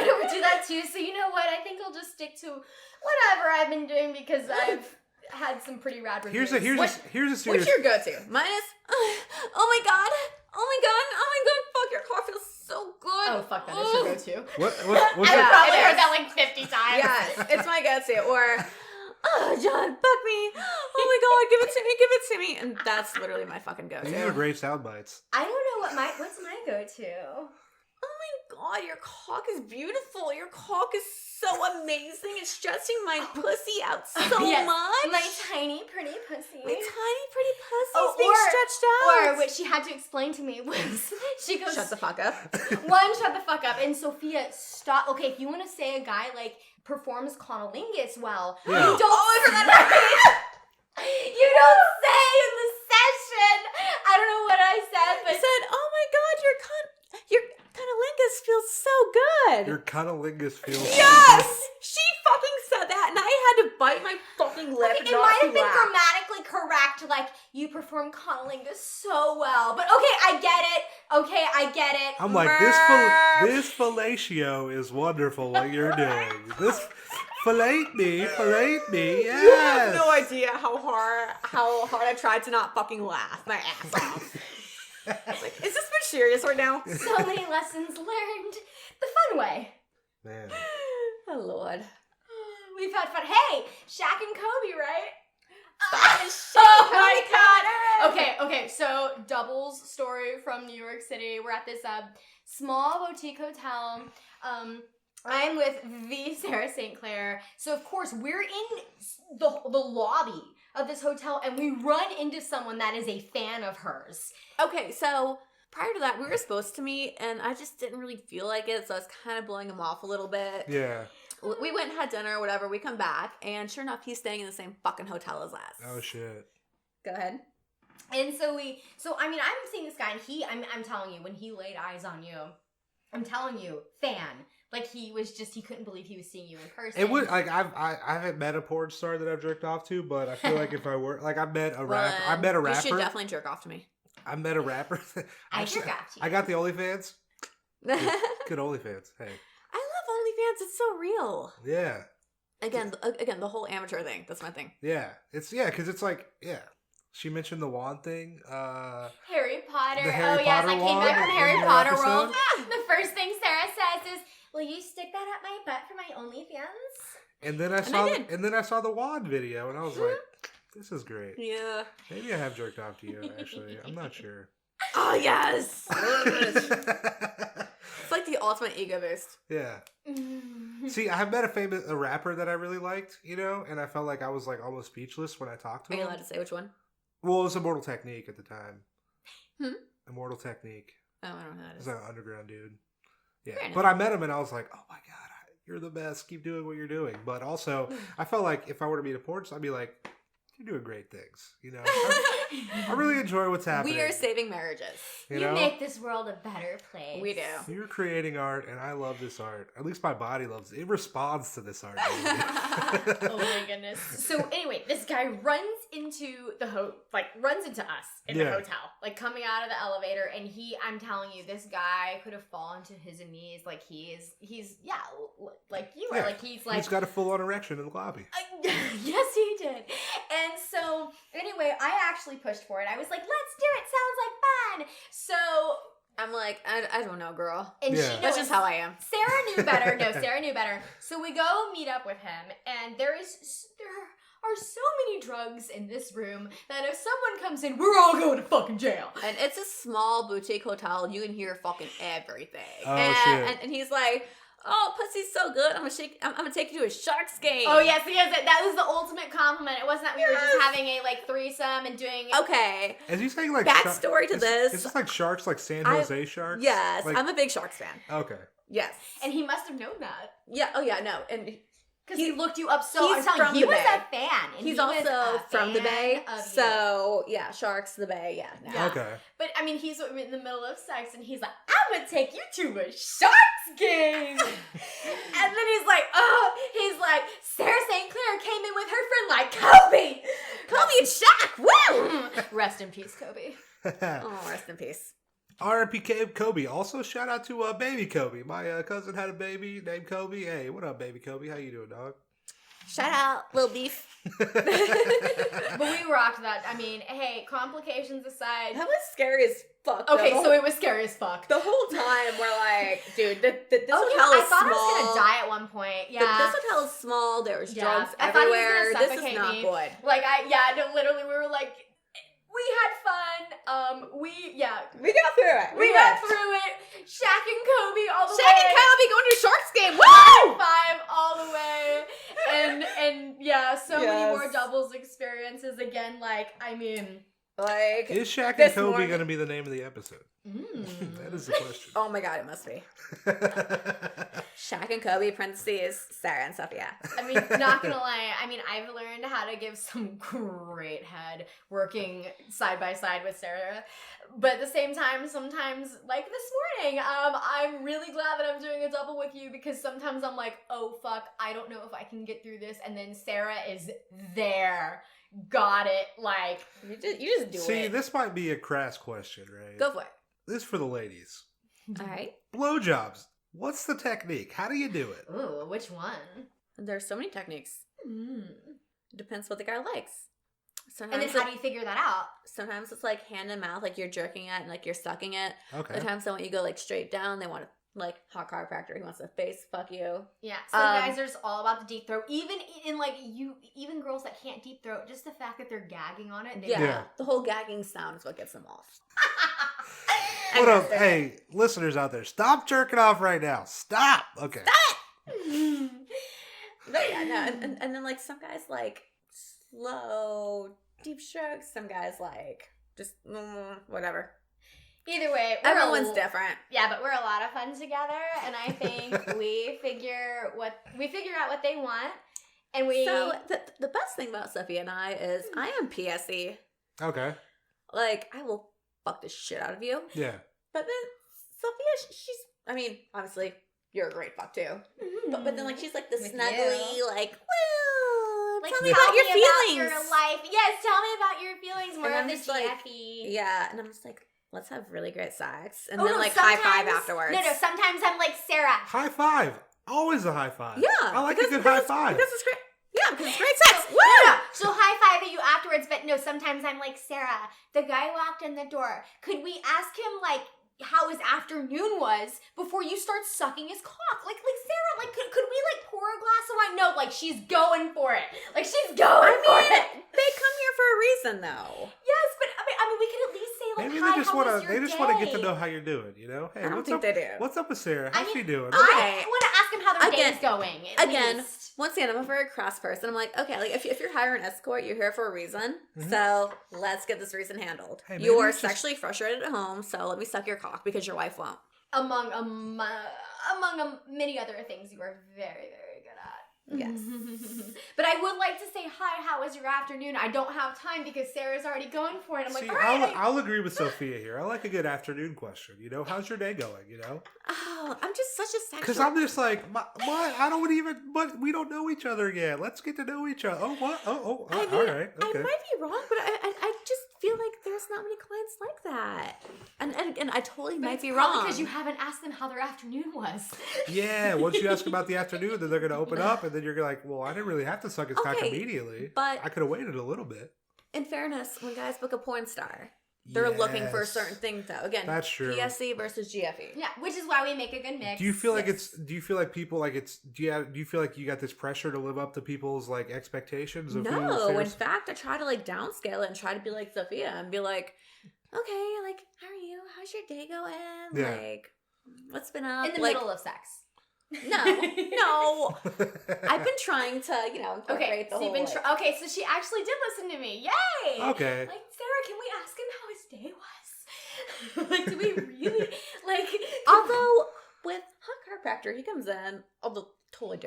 overdo that too. So you know what? I think I'll just stick to whatever I've been doing because I've had some pretty rad reviews. Here's a serious. What's your go-to? Mine is, oh my god, fuck, your car feels so good. Oh fuck, that is your go-to. What's I've probably heard that like 50 times. Yes, it's my go-to. Or, oh John, fuck me. Oh my god, give it to me. And that's literally my fucking go-to. These are great sound bites. I don't know what's my go-to. Oh my god, your cock is beautiful. Your cock is so amazing. It's stretching my pussy out so much. My tiny, pretty pussy. My tiny, pretty pussy is being stretched out. Or what she had to explain to me was, she goes, shut the fuck up. Shut the fuck up. And Sophia, stop. Okay, if you want to say a guy like performs conolingus well, you don't. You don't say in the session. I don't know what I said, but I said, oh my god, your cunnilingus feels so good. Your cunnilingus feels yes! So good. She fucking said that, and I had to bite my fucking lip. Okay, it might have been grammatically correct, like, you perform cunnilingus so well. But okay, I get it. I'm like, this fellatio is wonderful what you're doing. This fillet me, yes. You have no idea how hard I tried to not fucking laugh my ass off. Like, is this been serious right now? So many lessons learned the fun way. Man. Oh, Lord. We've had fun. Hey, Shaq and Kobe, right? Oh my god. Okay, so Doubles story from New York City. We're at this small boutique hotel. I'm with the Sara St. Clair. So of course we're in the lobby of this hotel and we run into someone that is a fan of hers. Okay, so prior to that we were supposed to meet and I just didn't really feel like it, so I was kind of blowing him off a little bit. Yeah. We went and had dinner or whatever, we come back and sure enough he's staying in the same fucking hotel as us. Oh shit. Go ahead. And so I mean I'm seeing this guy and I'm telling you, when he laid eyes on you, I'm telling you, fan. Like, he couldn't believe he was seeing you in person. It would, like, I haven't met a porn star that I've jerked off to, but I feel like if I were, like, I met a rapper. You should definitely jerk off to me. I met a rapper. I jerk off to you. I got the OnlyFans. Good OnlyFans. Hey. I love OnlyFans. It's so real. Yeah. Again, the whole amateur thing. That's my thing. Yeah. Because it's like, yeah. She mentioned the wand thing. Harry Potter. The Harry Potter I came back from Harry Potter episode. World. The first thing Sara says is, will you stick that up my butt for my OnlyFans? And then I saw the wand video, and I was like, this is great. Yeah. Maybe I have jerked off to you, actually. I'm not sure. Oh, yes. It's like the ultimate ego boost. Yeah. See, I have met a rapper that I really liked, and I felt like I was like almost speechless when I talked to him. Are you allowed to say which one? Well, it was Immortal Technique at the time. Immortal Technique. Oh, I don't know who that is. He's an underground dude. Yeah. But I met him and I was like, oh my God, you're the best. Keep doing what you're doing. But also, I felt like if I were to meet a porn star, I'd be like, you're doing great things. You know, I really enjoy what's happening. We are saving marriages. You know? make this world a better place. We do. You're creating art, and I love this art. At least my body loves it. It responds to this art. Oh my goodness. So anyway, this guy runs into runs into us in the hotel, like coming out of the elevator, and I'm telling you, this guy could have fallen to his knees, like he's like you are, like he's got a full-on erection in the lobby. Yes, he did. And so anyway, I actually pushed for it. I was like, let's do it. Sounds like fun. So I'm like, I don't know, girl. And she That's just how I am. Sarah knew better. No, Sarah knew better. So we go meet up with him, and there are so many drugs in this room that if someone comes in, we're all going to fucking jail. And it's a small boutique hotel. You can hear fucking everything. Oh, shit. And he's like, oh, pussy's so good. I'm gonna take you to a Sharks game. Oh yes, that was the ultimate compliment. It wasn't that we were just having a threesome and doing. Okay. Is he saying like backstory to this? Is this like Sharks, like San Jose Sharks? Yes, like, I'm a big Sharks fan. Okay. Yes. And he must have known that. Yeah. Oh yeah. No. And because he looked you up so. He's I'm telling you, he was a fan. And he's also from the Bay. So yeah, Sharks, the Bay. Yeah. Okay. But I mean, he's in the middle of sex, and he's like, "I'm gonna take you to a Sharks game," and then he's like, Sarah St. Clair came in with her friend like Kobe and Shaq. Woo! Rest in peace, Kobe. Oh, rest in peace. R.I.P. Kobe. Also, shout out to baby Kobe. My cousin had a baby named Kobe. Hey, what up, baby Kobe? How you doing, dog? Shout out, Lil Beef. But we rocked that. I mean, hey, complications aside. That was scary as fuck. Okay, so it was scary as fuck. The whole time we're like, dude, this hotel is small. I thought I was gonna die at one point. Yeah. This hotel is small. There was drugs I thought he was everywhere. gonna This is suffocate not me. good. Like, literally, we were like, we had fun. We got through it. We got through it. Shaq and Kobe all the way. Shaq and Kobe going to a Sharks game. Woo! High five all the way. And yeah, so many more doubles experiences again. Like, I mean, like, is Shaq and Kobe going to be the name of the episode? That is the question. Oh my god, it must be. Shaq and Kobe, parentheses, Sara and Sophia. I mean, not gonna lie. I mean, I've learned how to give some great head working side by side with Sara. But at the same time, sometimes, like this morning, I'm really glad that I'm doing a double with you because sometimes I'm like, oh fuck, I don't know if I can get through this. And then Sara is there. Got it. Like, you just do it. See, this might be a crass question, right? Go for it. This is for the ladies. All right. Blowjobs. What's the technique? How do you do it? Ooh, which one? There's so many techniques. It depends what the guy likes. Sometimes and then how do you figure that out? Sometimes it's like hand and mouth, like you're jerking it and like you're sucking it. Okay. Other times they want you to go like straight down. They want to like hot chiropractor. He wants to face fuck you. Yeah. Some guys are all about the deep throat. Even in like even girls that can't deep throat, just the fact that they're gagging on it. Yeah. The whole gagging sound is what gets them off. What up? Hey, listeners out there, stop jerking off right now. Stop. Okay. Stop. But yeah, no, and then like some guys like slow, deep strokes. Some guys like just whatever. Either way, everyone's different. Yeah, but we're a lot of fun together, and I think we figure out what they want, and we. So the best thing about Sophia and I is I am PSE. Okay. Like I will fuck the shit out of you. Yeah. But then Sophia, she's. I mean, obviously you're a great fuck too. But then like she's like the snuggly, like woo. Like, tell me about your feelings. Your life. Yes, tell me about your feelings. More of the GFE. Yeah, and I'm just like. Let's have really great sex. And then, high five afterwards. No, sometimes I'm like, Sarah. High five. Always a high five. Yeah. I like a good high five. Because it's great. Yeah, because it's great sex. Woo! No. So high five at you afterwards. But no, sometimes I'm like, Sarah, the guy walked in the door. Could we ask him, like, how his afternoon was before you start sucking his cock? Like Sarah, like, could we, like, pour a glass of wine? No, like, she's going for it. Like, she's going for it. They come here for a reason, though. Yes, but, I mean, we could at least say, like, maybe hi, they just want to get to know how you're doing, you know? Hey, I don't think they do. What's up with Sarah? How's she doing? I want to ask him how their day is going. Again, once again, I'm a very crass person. I'm like, okay, like if you're hiring an escort, you're here for a reason. Mm-hmm. So let's get this reason handled. Hey, you're sexually frustrated at home, so let me suck your cock because your wife won't. Among many other things you are very, very good at. Yes. But I would like to say, hi, how was your afternoon? I don't have time because Sarah's already going for it. I'm like, See, all right. I'll agree with Sophia here. I like a good afternoon question. How's your day going? Oh, I'm just such a sexual. Because I'm just like, what? I don't even. But we don't know each other yet. Let's get to know each other. Oh, what? Oh, I mean, all right. Okay. I might be wrong, but I just feel like there's not many clients like that. And I totally But might it's be probably wrong. because you haven't asked them how their afternoon was. Yeah, once you ask about the afternoon, then they're going to open up, and then you're like, well, I didn't really have to suck his cock Okay, immediately. but- I could have waited a little bit. In fairness, when guys book a porn star, they're looking for a certain thing, though. Again, That's true. PSE versus GFE. Yeah, which is why we make a good mix. Do you feel like Yes. do you feel like people like do you feel like you got this pressure to live up to people's like expectations of No, who in fact, I try to like downscale it and try to be like Sophia and be like, okay, like, how are you? How's your day going? Yeah. Like, what's been up? in the like, middle of sex? No. I've been trying to, incorporate Okay, the so whole. you've been okay, so she actually did listen to me. Yay! Okay. Like, Sarah, can we ask him how his day was? Like, do we really like? Although with hot chiropractor, he comes in, although totally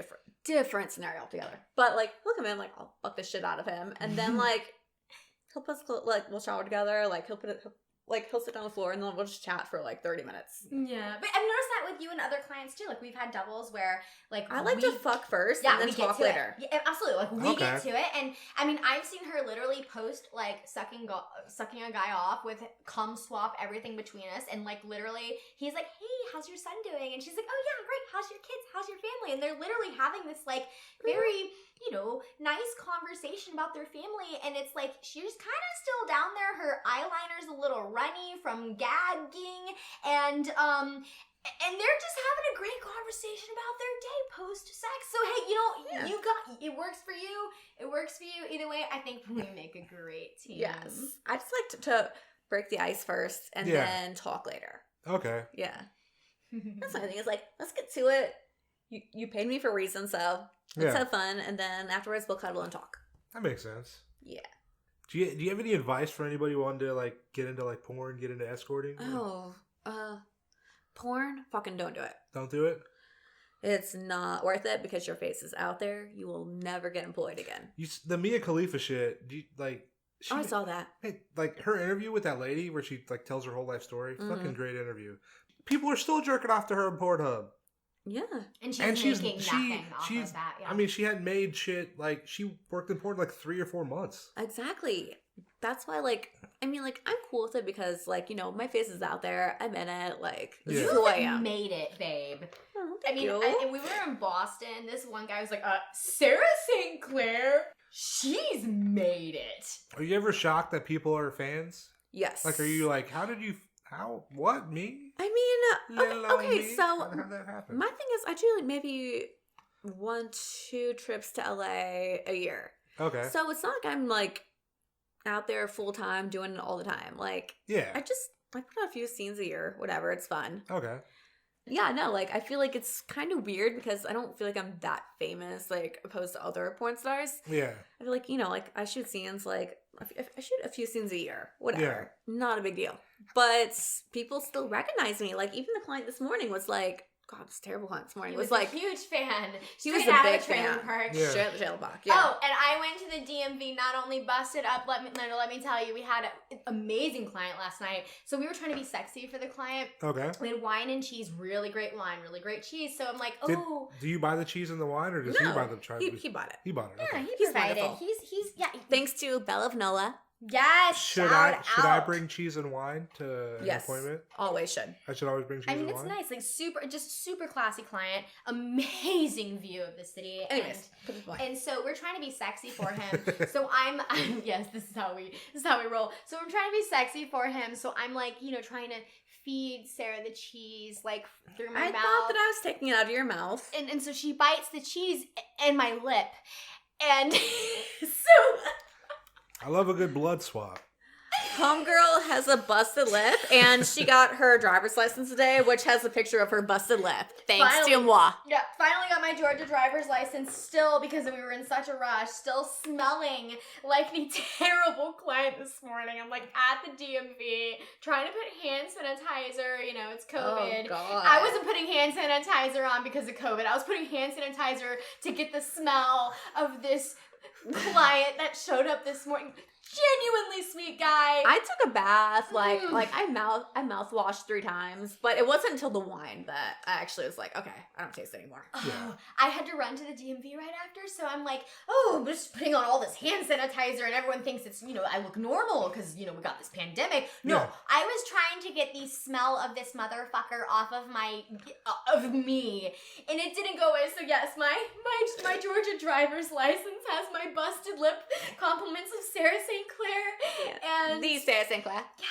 different scenario altogether. But like, look at him, like I'll fuck the shit out of him, and then like he'll put like we'll shower together, like he'll sit down on the floor, and then we'll just chat for like 30 minutes. Yeah, but I've noticed that with you and other clients too. Like, we've had doubles where like I like to fuck first, and then we talk get to later. It. Yeah, absolutely. Like, we Okay. get to it, and I mean, I've seen her literally post like sucking a guy off with cum swap everything between us, and like literally, he's like, "Hey, how's your son doing?" And she's like, "Oh yeah, great. How's your kids? How's your family?" And they're literally having this like very nice conversation about their family, and it's like she's kind of still down there. Her eyeliner's a little runny from gagging, and they're just having a great conversation about their day post sex. So hey, you got it works for you. It works for you either way. I think we make a great team. Yes, I just like to break the ice first, and then talk later. Okay. Yeah, that's my thing. Is like, let's get to it. You paid me for a reason, so let's have fun, and then afterwards we'll cuddle and talk. That makes sense. Yeah. Do you have any advice for anybody wanting to like get into like porn, get into escorting? Porn, fucking don't do it. Don't do it. It's not worth it because your face is out there. You will never get employed again. The Mia Khalifa shit. Do you, like? I saw that. Hey, like her interview with that lady where she like tells her whole life story. Mm-hmm. Fucking great interview. People are still jerking off to her on Pornhub. Yeah. And she's making nothing off she's, of that. Yeah. I mean, she hadn't made shit. Like, she worked in porn like 3 or 4 months. Exactly. That's why, like, I mean, like, I'm cool with it because, like, my face is out there. I'm in it. Like, this is who I am. Made it, babe. Oh, I thank mean, you. and we were in Boston. This one guy was like, Sarah St. Clair, she's made it. Are you ever shocked that people are fans? Yes. Like, are you like, what, me? I mean, okay, me? so How'd that happen? my thing is, I do like maybe 1-2 trips to LA a year. Okay. So it's not like I'm like out there full time doing it all the time. Like, Yeah. I put out a few scenes a year, whatever, it's fun. Okay. Yeah, no, like, I feel like it's kind of weird because I don't feel like I'm that famous, like, opposed to other porn stars. Yeah. I feel like, like, I shoot scenes, like, I shoot a few scenes a year, whatever. Not a big deal. But people still recognize me. Like, even the client this morning was like, God, it was a terrible client this morning. He It was was like, a huge fan. He was Straight a out big of trailer fan. park. Yeah. straight up the jail box. Yeah. Oh, and I went to the DMV, not only busted up, let me tell you, we had an amazing client last night. So we were trying to be sexy for the client. Okay. We had wine and cheese, really great wine, really great cheese. So I'm like, Do oh. you buy the cheese and the wine, or does he No, buy the cheese? he bought it. He bought it. Yeah, Okay. he He's provided. wonderful. He's yeah. Thanks to Belle of Nola. Yes. Should shout I out. bring cheese and wine to an Yes. appointment? Always should. I should always bring cheese I mean, and it's wine. nice, like super classy client, amazing view of the city. Anyways, put this point. And so we're trying to be sexy for him. So I'm yes, this is how we roll. So we're trying to be sexy for him. So I'm like, trying to feed Sarah the cheese like through my I mouth. thought that I was taking it out of your mouth. And so she bites the cheese in my lip. And so I love a good blood swap. Homegirl has a busted lip, and she got her driver's license today, which has a picture of her busted lip. Thanks to moi. Yeah, finally got my Georgia driver's license, still, because we were in such a rush, still smelling like the terrible client this morning. I'm like at the DMV, trying to put hand sanitizer, you know, it's COVID. Oh, God. I wasn't putting hand sanitizer on because of COVID. I was putting hand sanitizer to get the smell of this client that showed up this morning. Genuinely sweet guy. I took a bath, like I mouthwashed 3 times, but it wasn't until the wine that I actually was like, okay, I don't taste it anymore. Oh, I had to run to the DMV right after, so I'm like, oh, I'm just putting on all this hand sanitizer, and everyone thinks it's, you know, I look normal because, you know, we got this pandemic. No, Yeah. I was trying to get the smell of this motherfucker off of of me, and it didn't go away. So yes, my Georgia driver's license has my busted lip, compliments of Sarah St. Clair, and The Sarah St. Clair. yeah,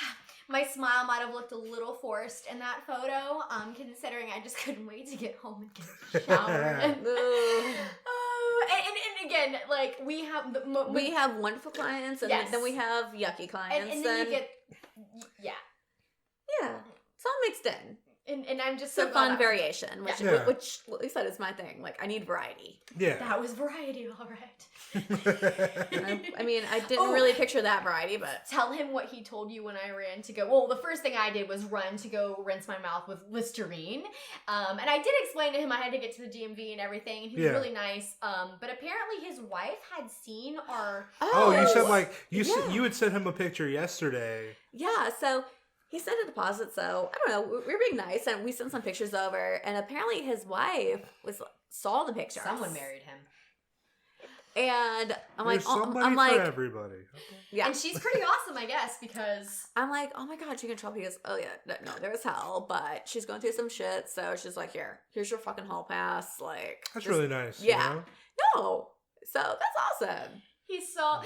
my smile might have looked a little forced in that photo, considering I just couldn't wait to get home and get a shower. and, and again, like, we have wonderful clients, and Yes. then we have yucky clients, and then you get, yeah. it's all mixed in. And I'm just It's so a glad fun that- variation, which, Yeah. which at least that is my thing. Like, I need variety. Yeah. That was variety, all right. I mean, I didn't really picture that variety, but Tell him what he told you when I ran to go. Well, the first thing I did was run to go rinse my mouth with Listerine. And I did explain to him I had to get to the DMV and everything, and he was Yeah. really nice. But apparently his wife had seen our... Oh, you said like Yeah. you had sent him a picture yesterday. yeah, so he sent a deposit, so I don't know, we were being nice, and we sent some pictures over, and apparently his wife saw the pictures. Someone married him. And I'm like, There's somebody I'm for like, everybody. Okay. yeah. And she's pretty awesome, I guess, because... I'm like, oh my God, she can trouble. He goes, oh yeah, no, there was hell, but she's going through some shit, so she's like, here's your fucking hall pass, like. That's just- really nice. yeah. You know? No, so that's awesome. She saw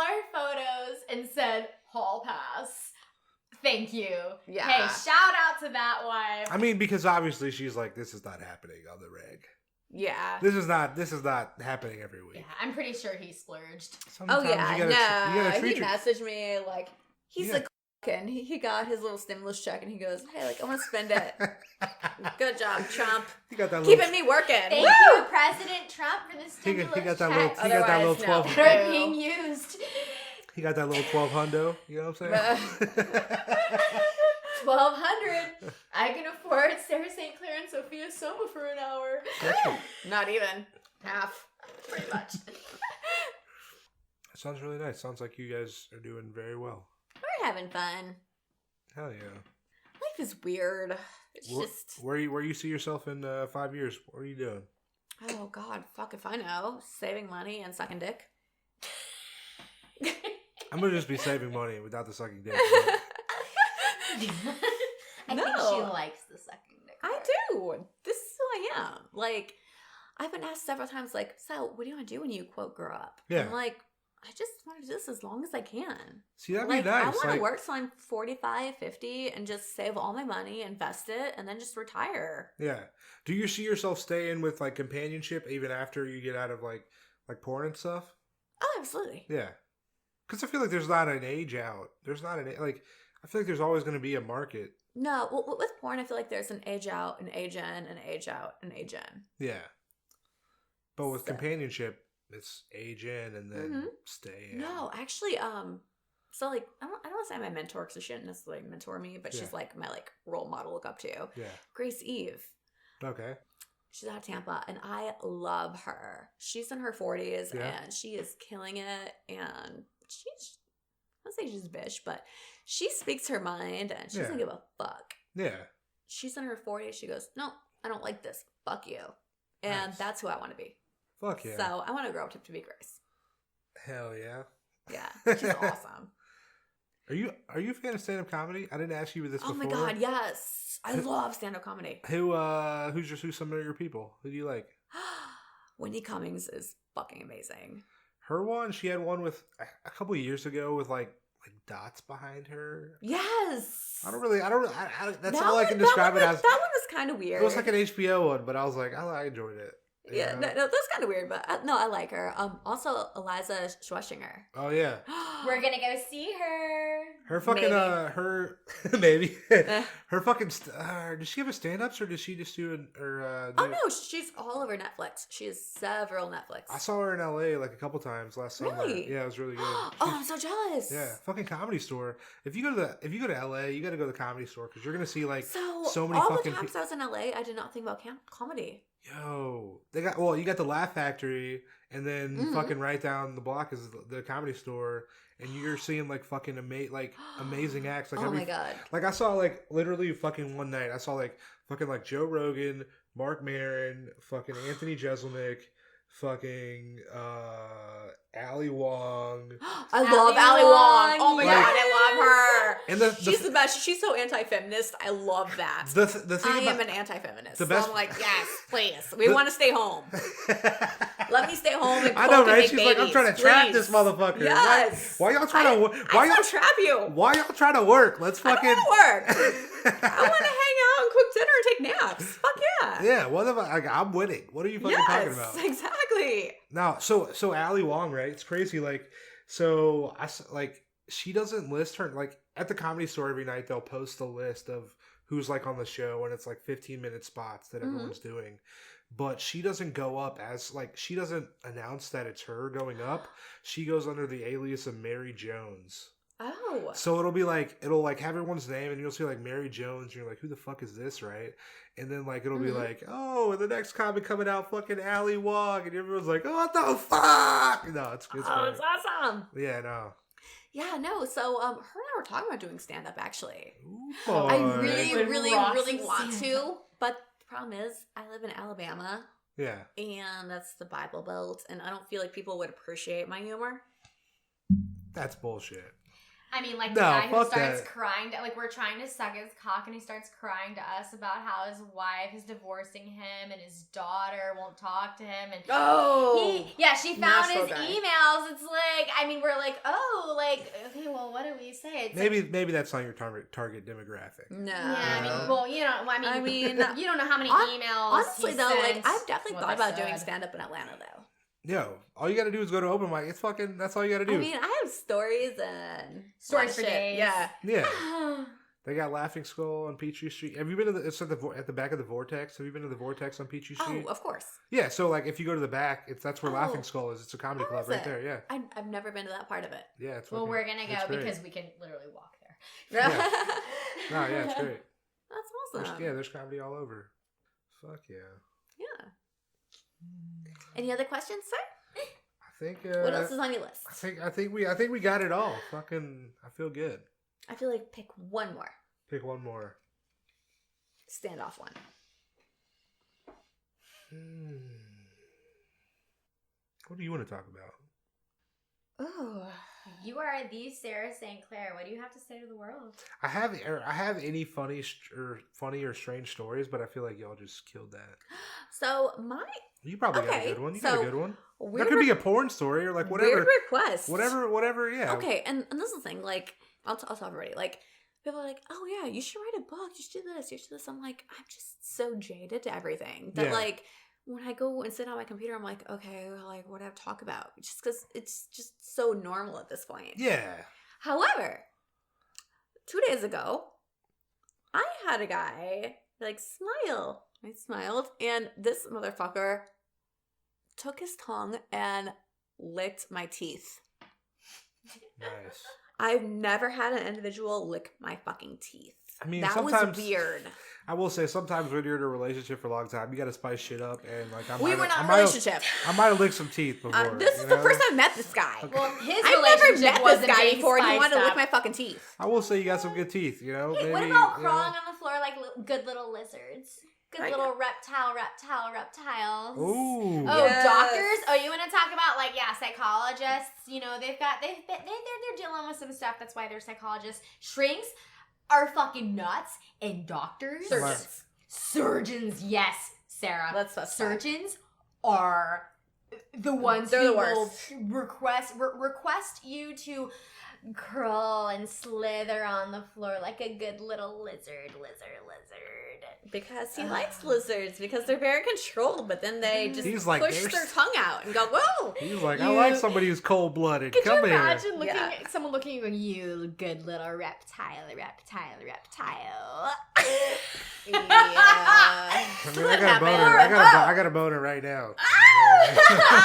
our photos and said, hall pass. Thank you. Yeah. Hey, shout out to that wife. I mean, because obviously she's like, this is not happening on the reg. Yeah. This is not happening every week. Yeah, I'm pretty sure he splurged. Sometimes Oh yeah, you gotta he treat your, messaged me like he's Yeah. like, and he got his little stimulus check, and he goes, hey, like I want to spend it. Good job, Trump. You got that Keeping me working. Thank Woo! you, President Trump, for the He stimulus got that checks little. He got that little Otherwise, 12. no. that are being used. He got that little 12 hundo. You know what I'm saying? 1,200. I can afford Sarah St. Clair and Sophia Soma for an hour. Not even half. Pretty much. Sounds really nice. Sounds like you guys are doing very well. We're having fun. Hell yeah. Life is weird. It's just, Where you see yourself in 5 years? What are you doing? oh God, fuck if I know. Saving money and sucking dick. I'm gonna just be saving money without the sucking dick. I think No. she likes the sucking dick. I part. do. This is who I am. Like, I've been asked several times, like, so what do you want to do when you, quote, grow up? Yeah. I'm like, I just want to do this as long as I can. See, that'd Like, be nice. I want to Like, work till I'm 45, 50 and just save all my money, invest it, and then just retire. yeah. Do you see yourself staying with like companionship even after you get out of like porn and stuff? Oh, absolutely. Yeah. Because I feel like there's not an age out. There's not an like. I feel like there's always going to be a market. No, well, with porn, I feel like there's an age out, an age in, an age out, an age in. Yeah. But with So- companionship, it's age in and then stay in. No, actually, so like I don't want to say my mentor because she didn't necessarily mentor me, but Yeah. she's like my like role model look up to. Yeah. Grace Eve. Okay. She's out of Tampa, and I love her. She's in her 40s, Yeah. and she is killing it. And she's, I don't say she's a bitch, but she speaks her mind, and she doesn't Yeah. give a fuck. Yeah. She's in her 40s. She goes, no, I don't like this. Fuck you. And Nice. that's who I want to be. Fuck yeah. So I want to grow up to be Grace. Hell yeah. Yeah, she's awesome. Are you a fan of stand up comedy? I didn't ask you this Oh before. my God, yes. I love stand-up comedy. Who's some of your people? Who do you like? Wendy Cummings is fucking amazing. Her one, she had one with a couple years ago with like dots behind her. Yes. I that's That all I one- can describe that it one as. was- That one was kind of weird. It was like an HBO one, but I was like, I enjoyed it. you Yeah, know? no, that's kind of weird, but no, I like her. Also, Eliza Schlesinger. Oh yeah. We're gonna go see her. Her fucking, her, maybe. Her fucking, does she have a stand-ups or does she just do Oh no, she's all over Netflix. She has several Netflix. I saw her in LA like a couple times last summer. Really? Yeah, it was really good. Oh, I'm so jealous. Yeah, fucking Comedy Store. If you go to LA, you got to go to the Comedy Store because you're gonna see like so many all fucking. the times I was in LA, I did not think about comedy. Yo, you got the Laugh Factory, and then fucking right down the block is the Comedy Store, and you're seeing like fucking amazing acts. Like oh my god! Like I saw like literally fucking one night, I saw like fucking like Joe Rogan, Mark Maron, fucking Anthony Jeselnik, fucking Ali Wong. I love Ali Wong. Oh my Like- god, I love her. And She's the best. She's so anti-feminist. I love that. The thing I about, am an anti-feminist. the So best- I'm like, yes, please. We want to stay home. Let me stay home and cook I know, and right? make She's like, I'm babies, trying to trap please. this motherfucker. Yes. Why y'all trying to? Why I y'all don't trap you. Why y'all trying to work? Let's I fucking don't want to work. I want to hang out and cook dinner and take naps. Fuck yeah. Yeah, what if I'm winning? What are you fucking talking about? Yes, exactly. No, so Ali Wong, right? It's crazy. Like, so she doesn't list her like at the Comedy Store every night. They'll post a list of who's like on the show, and it's like 15-minute spots that everyone's doing. But she doesn't go up as like she doesn't announce that it's her going up. She goes under the alias of Mary Jones. Oh. So it'll have everyone's name, and you'll see like Mary Jones, and you're like, who the fuck is this, right? And then like it'll be like, oh, and the next comic coming out, fucking Ali Wong, and everyone's like, oh, what the fuck? No, it's It's great. awesome. Yeah, no. Yeah, no. So, her and I were talking about doing stand up actually. Ooh, I boy. really, Would really, rock really some want stand-up. to, but the problem is, I live in Alabama, Yeah. and that's the Bible Belt, and I don't feel like people would appreciate my humor. That's bullshit. I mean, like No, the guy who fuck starts that. crying, like we're trying to suck his cock, and he starts crying to us about how his wife is divorcing him, and his daughter won't talk to him, and she found Nashville his guy. emails. It's like, I mean, we're like, oh, like, okay, well, what do we say? It's like, Maybe that's not your target demographic. No. yeah, I No. mean, well, you know, I mean, you don't know how many hon- emails. Honestly, he though, like sent, I've definitely what thought they about doing said. stand up in Atlanta, though. Yo, all you gotta do is go to open mic. It's fucking. That's all you gotta do. I mean, I have stories and Stories lot of for shit. days. Yeah. Yeah. They got Laughing Skull on Peachtree Street. Have you been to it's at the back of the Vortex? Have you been to the Vortex on Peachtree Street? Oh, of course. Yeah, so like if you go to the back, that's where Oh. Laughing Skull is. It's a comedy Oh, club is right it? there. Yeah, I've never been to that part of it. yeah. It's Well, fucking- we're gonna it's go great. because we can literally walk there. Yeah. No, yeah, it's great. That's awesome. There's comedy all over. Fuck yeah. Yeah. Any other questions, sir? I think. What else is on your list? I think we got it all. Fucking, I feel good. I feel like pick one more. Pick one more. Standoff one. What do you want to talk about? Oh. You are the Sarah St. Clair. What do you have to say to the world? I have any funny or strange stories, but I feel like y'all just killed that. So my You probably got a Okay, good one. You got a so good one. weird, That could be a porn story or like whatever. weird request. Whatever. Yeah. Okay, and this is the thing. Like, I'll tell everybody. Like, people are like, "Oh yeah, you should write a book. You should do this. You should do this." I'm like, I'm just so jaded to everything that Yeah. like when I go and sit on my computer, I'm like, okay, like what do I have to talk about? Just because it's just so normal at this point. Yeah. However, 2 days ago, I had a guy like smile. I smiled, and this motherfucker took his tongue and licked my teeth. Nice. I've never had an individual lick my fucking teeth. I mean, that sometimes was weird. I will say sometimes when you're in a relationship for a long time, you got to spice shit up, and like We were not in a relationship. I might have licked some teeth before. This is you the know? first time I met this guy. Okay. Well, his I've never relationship met this wasn't guy being before, and he wanted to spiced lick up. my fucking teeth. I will say you got some good teeth. You know. Hey, what Maybe, about you know? crawling on the floor like good little lizards? Good Right. little reptiles. Ooh. Oh, Yes. doctors. Oh, you want to talk about like psychologists? You know they're dealing with some stuff. That's why they're psychologists. Shrinks are fucking nuts, and doctors, Surgeons. surgeons. Yes, Sarah. Let's specify. Surgeons are the ones They're who the worst. will request you to curl and slither on the floor like a good little lizard. Because he likes lizards, because they're very controlled, but then they just He's like, push their tongue out and go, whoa! He's like, I like somebody who's cold-blooded. Could Come you here. imagine someone looking at you going, you good little reptile. Yeah. I mean, I got a boner right now.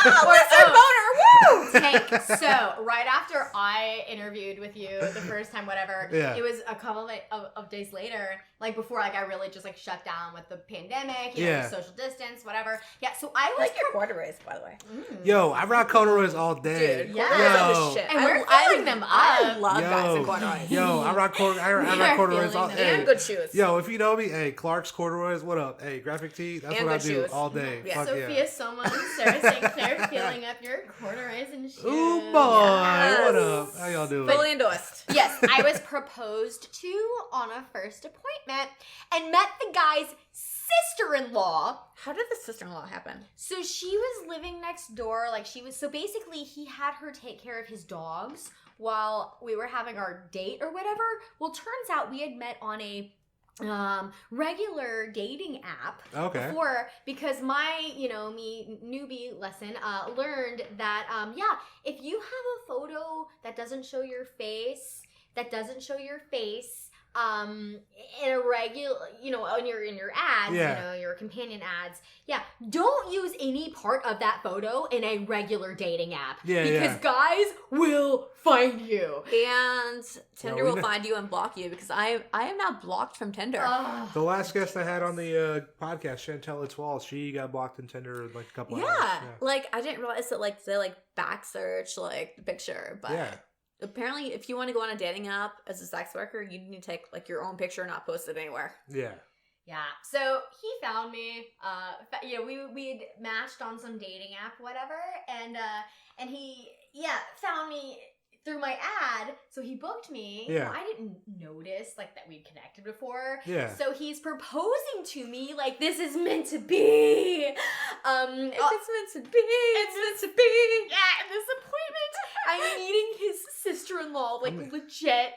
Lizard boner, woo! Tank. So, right after I interviewed with you the first time, whatever, Yeah. it was a couple of days later, like before, like I really just like shut down with the pandemic, you know, Yeah. social distance, whatever. Yeah, so I I was like your corduroys, by the way. Yo, I rock corduroys all day. Dude, Yeah. corduroys are Yo. the shit. And we're filling them I up. love guys in corduroys. Yo, I rock corduroys all feeling day. And good shoes. Yo, if you know me, hey, Clark's corduroys, what up? Hey, graphic tee, that's And what I good do shoes. all day. Yeah. Fuck Sophia yeah. Soma and Sara St. Clair filling up your corduroys and shoes. Ooh, boy, Yes. what up? How y'all doing? Fully endorsed. Yes, I was proposed to on a first appointment and met the guy's sister-in-law. How did the sister-in-law happen? So she was living next door. So basically he had her take care of his dogs while we were having our date or whatever. Well, turns out we had met on a regular dating app Okay. before, because my me newbie lesson learned that if you have a photo that doesn't show your face in a regular, in your ads, Yeah. your companion ads, don't use any part of that photo in a regular dating app, because guys will find you. And Tinder we will know- find you and block you, because I am now blocked from Tinder. The last guest I had on the podcast, Chantel Etoile, she got blocked in Tinder like a couple hours. Like I didn't realize that like they like back search like the picture, but Yeah. apparently if you want to go on a dating app as a sex worker, you need to take like your own picture and not post it anywhere. Yeah. Yeah, so he found me. We had matched on some dating app, whatever, and he found me through my ad. So he booked me. Yeah. Well, I didn't notice like that we'd connected before. Yeah. So he's proposing to me like this is meant to be. If it's meant to be, it's meant to be. Yeah, this appointment, I'm meeting his sister-in-law, like legit.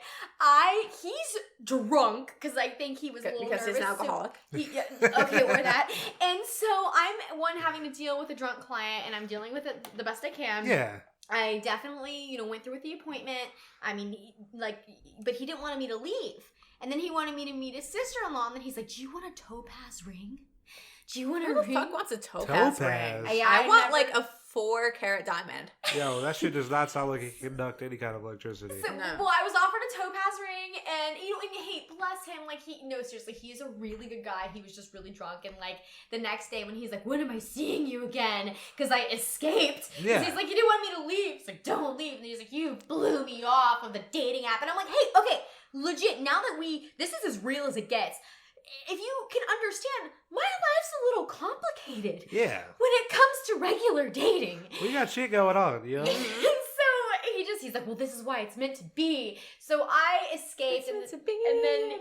He's drunk because I think he was a little because nervous. he's an alcoholic. Okay, or that. And so I'm having to deal with a drunk client, and I'm dealing with it the best I can. Yeah. I definitely, went through with the appointment. I mean, but he didn't want me to leave. And then he wanted me to meet his sister-in-law, and then he's like, "Do you want a topaz ring? Do you want a Who the ring?" fuck wants a topaz ring? Topaz. Yeah, I want never- like a 4-carat diamond. Yo, that shit does not sound like it can conduct any kind of electricity. So, No. well, I was offered a topaz ring, and hey, bless him. Like seriously, he's a really good guy. He was just really drunk, and like the next day when he's like, "When am I seeing you again?" Because I escaped. 'Cause Yeah. he's like, "You didn't want me to leave." He's like, "Don't leave." And he's like, "You blew me off of the dating app," and I'm like, "Hey, okay, legit. Now that this is as real as it gets. If you can understand, my life's a little complicated Yeah. when it comes to regular dating." We got shit going on, yo. And so he's like, "Well, this is why it's meant to be." So I escaped, and then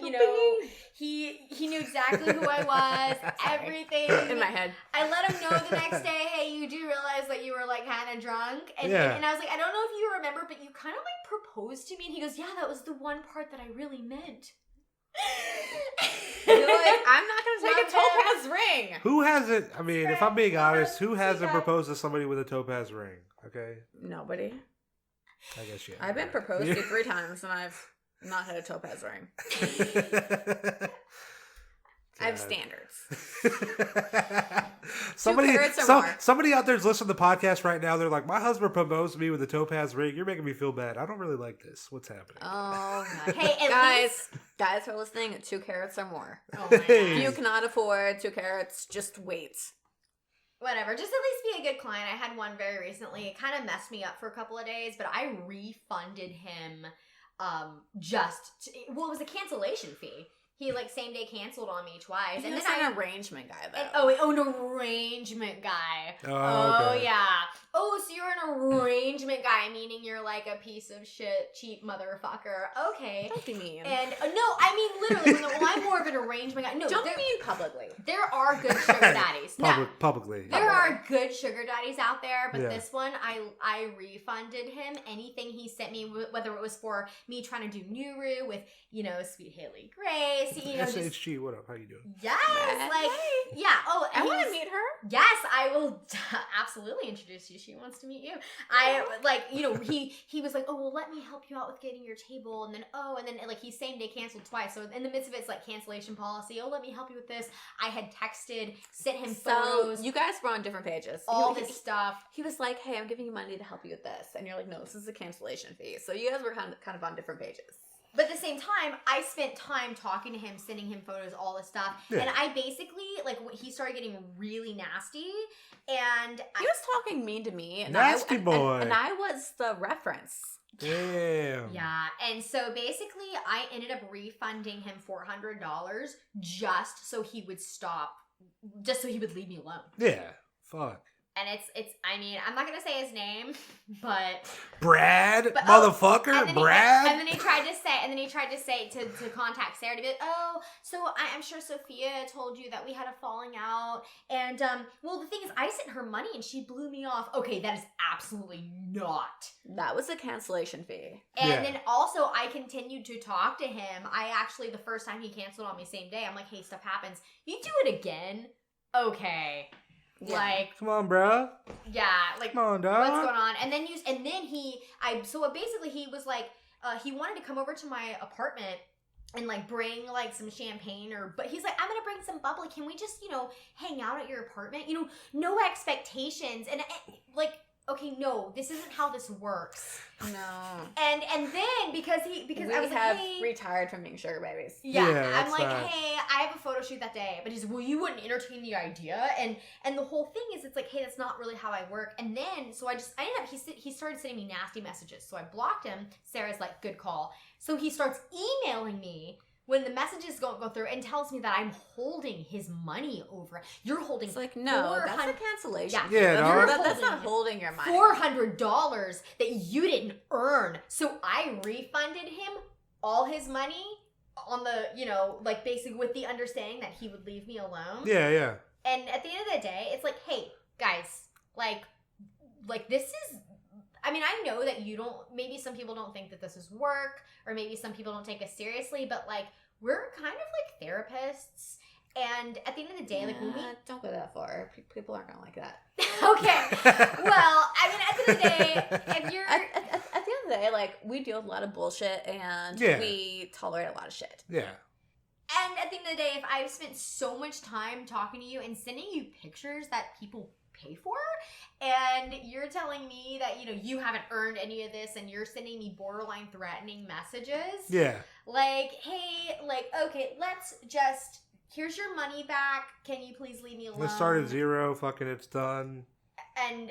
he knew exactly who I was, everything. In my head. I let him know the next day, "Hey, you do realize that you were like kind of drunk," and I was like, "I don't know if you remember, but you kind of like proposed to me," and he goes, "Yeah, that was the one part that I really meant." You're like, I'm not gonna take a topaz ring. Who hasn't, I mean, if I'm being honest, who hasn't proposed to somebody with a topaz ring? Okay? Nobody. I guess yeah. I've been proposed to 3 times and I've not had a topaz ring. I have standards. carats or more. Somebody out there's listening to the podcast right now. They're like, "My husband proposed to me with a topaz ring. You're making me feel bad. I don't really like this. What's happening?" Oh, God. Hey, guys who are listening, 2 carats or more. Oh my God. If you cannot afford 2 carats, just wait. Whatever, just at least be a good client. I had one very recently. It kind of messed me up for a couple of days, but I refunded him it was a cancellation fee. He like same day canceled on me twice. And And then then an arrangement guy though. an arrangement guy. Oh, okay. Yeah. Oh, oh, so you're an arrangement guy, meaning you're like a piece of shit, cheap motherfucker. Okay. Don't be mean. And no, I mean literally, well, I'm more of an arrangement guy. No, Don't be mean publicly. There are good sugar daddies. Publicly. There are good sugar daddies out there, but Yeah. this one, I refunded him anything he sent me, whether it was for me trying to do Nuru with, Sweet Haley Grace, SHG, what up? How you doing? Yes, Hey. yeah. Oh, I want to meet her. Yes, I will absolutely introduce you. She wants to meet you. He was like, oh, well, let me help you out with getting your table. And then he same day canceled twice. So in the midst of it, it's like cancellation policy. Oh, let me help you with this. I had texted, sent him photos. So you guys were on different pages. All this stuff. He was like, hey, I'm giving you money to help you with this. And you're like, no, this is a cancellation fee. So you guys were kind of on different pages. But at the same time, I spent time talking to him, sending him photos, all this stuff. Yeah. And I basically, he started getting really nasty. And he was talking mean to me. And nasty boy. And I was the reference. Damn. Yeah. And so basically, I ended up refunding him $400 just so he would stop, just so he would leave me alone. Yeah. Fuck. And I mean, I'm not going to say his name, but... Brad? Motherfucker? Brad? And then he tried to say, to contact Sarah to be like, oh, so I'm sure Sophia told you that we had a falling out. And, well, the thing is, I sent her money and she blew me off. Okay, that is absolutely not. That was a cancellation fee. And then also, I continued to talk to him. The first time he canceled on me, same day, I'm like, hey, stuff happens. You do it again? Okay. Yeah. Come on, bro. Yeah, come on, dog. What's going on? And then he was like, he wanted to come over to my apartment and bring some champagne but he's like, I'm gonna bring some bubbly. Can we just hang out at your apartment? No expectations and okay, no, this isn't how this works. No. And then because I was have hey, retired from being sugar babies. Yeah, I'm like, hey, I have a photo shoot that day, but he's, well, you wouldn't entertain the idea, and the whole thing is, it's like, hey, that's not really how I work. And then so I ended up he started sending me nasty messages, so I blocked him. Sarah's like, good call. So he starts emailing me when the messages go through and tells me that I'm holding his money over. You're holding. It's like, no, that's a cancellation. Yeah, that's not holding your money. $400 that you didn't earn. So I refunded him all his money on the, basically with the understanding that he would leave me alone. Yeah, yeah. And at the end of the day, it's like, hey, guys, this is... I mean, I know that maybe some people don't think that this is work, or maybe some people don't take us seriously, but we're kind of therapists, and at the end of the day, when we... Don't go that far. People aren't gonna like that. Okay. Well, I mean, at the end of the day, if you're... At the end of the day, we deal with a lot of bullshit, and we tolerate a lot of shit. Yeah. And at the end of the day, if I've spent so much time talking to you and sending you pictures that people pay for, and you're telling me that you haven't earned any of this, and you're sending me borderline threatening messages, hey, okay, let's just, here's your money back, can you please leave me alone? Let's start at zero, fucking it's done. And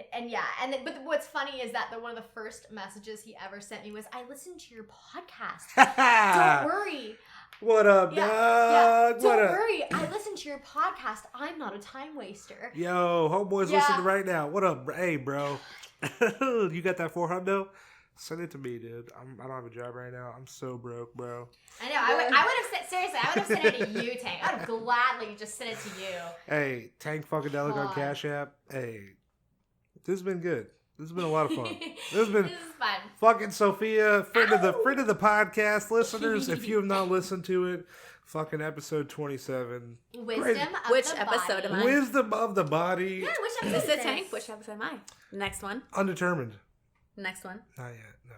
but what's funny is that one of the first messages he ever sent me was, I listened to your podcast. Don't worry. What up, dog? Don't worry. I listen to your podcast. I'm not a time waster. Yo, homeboys listening right now. What up? Hey, bro. You got that $400? Send it to me, dude. I don't have a job right now. I'm so broke, bro. I know. I would have seriously. I would have sent it to you, Tank. I would have gladly just sent it to you. Hey, Tank Funkadelic on Cash App. Hey, this has been good. This has been a lot of fun. This is fun. Fucking Sophia, friend of the podcast, listeners. If you have not listened to it, fucking episode 27. Wisdom of the body. Yeah, which episode is this? Tank? Which episode am I? Next one. Undetermined. Next one. Not yet. No.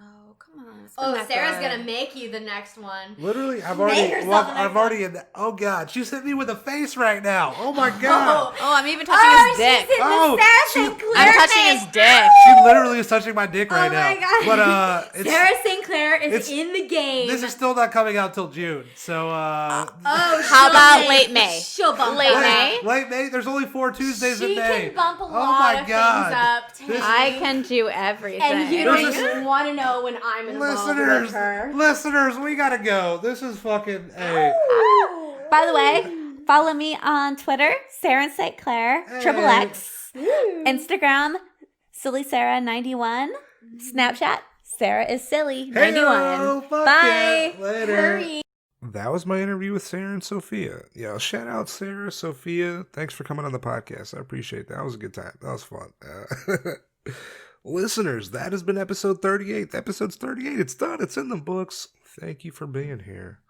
Oh, come on. Oh, Sarah's gonna make you the next one. Literally, I've already. Oh God, she's hitting me with a face right now. Oh my God. Oh, I'm even touching his dick. I'm touching his dick. She literally is touching my dick right now. Oh my God. But Sarah St. Clair is in the game. This is still not coming out till June. So how about late May? She'll bump late May. There's only 4 Tuesdays in May. She can bump a lot of things up. I can do everything. And you don't even want to know when I'm involved with her. Listeners, we gotta go. This is fucking a. By the way, follow me on Twitter, Sara St. Clair, XXX, Instagram, Silly Sarah 91. Snapchat, Sarah is silly 91. Hey-o, fuck Bye. yeah, later. Hurry. That was my interview with Sarah and Sophia. Yeah, shout out Sarah, Sophia. Thanks for coming on the podcast. I appreciate that. That was a good time. That was fun. Listeners, that has been episode 38. Episode's 38. It's done. It's in the books. Thank you for being here.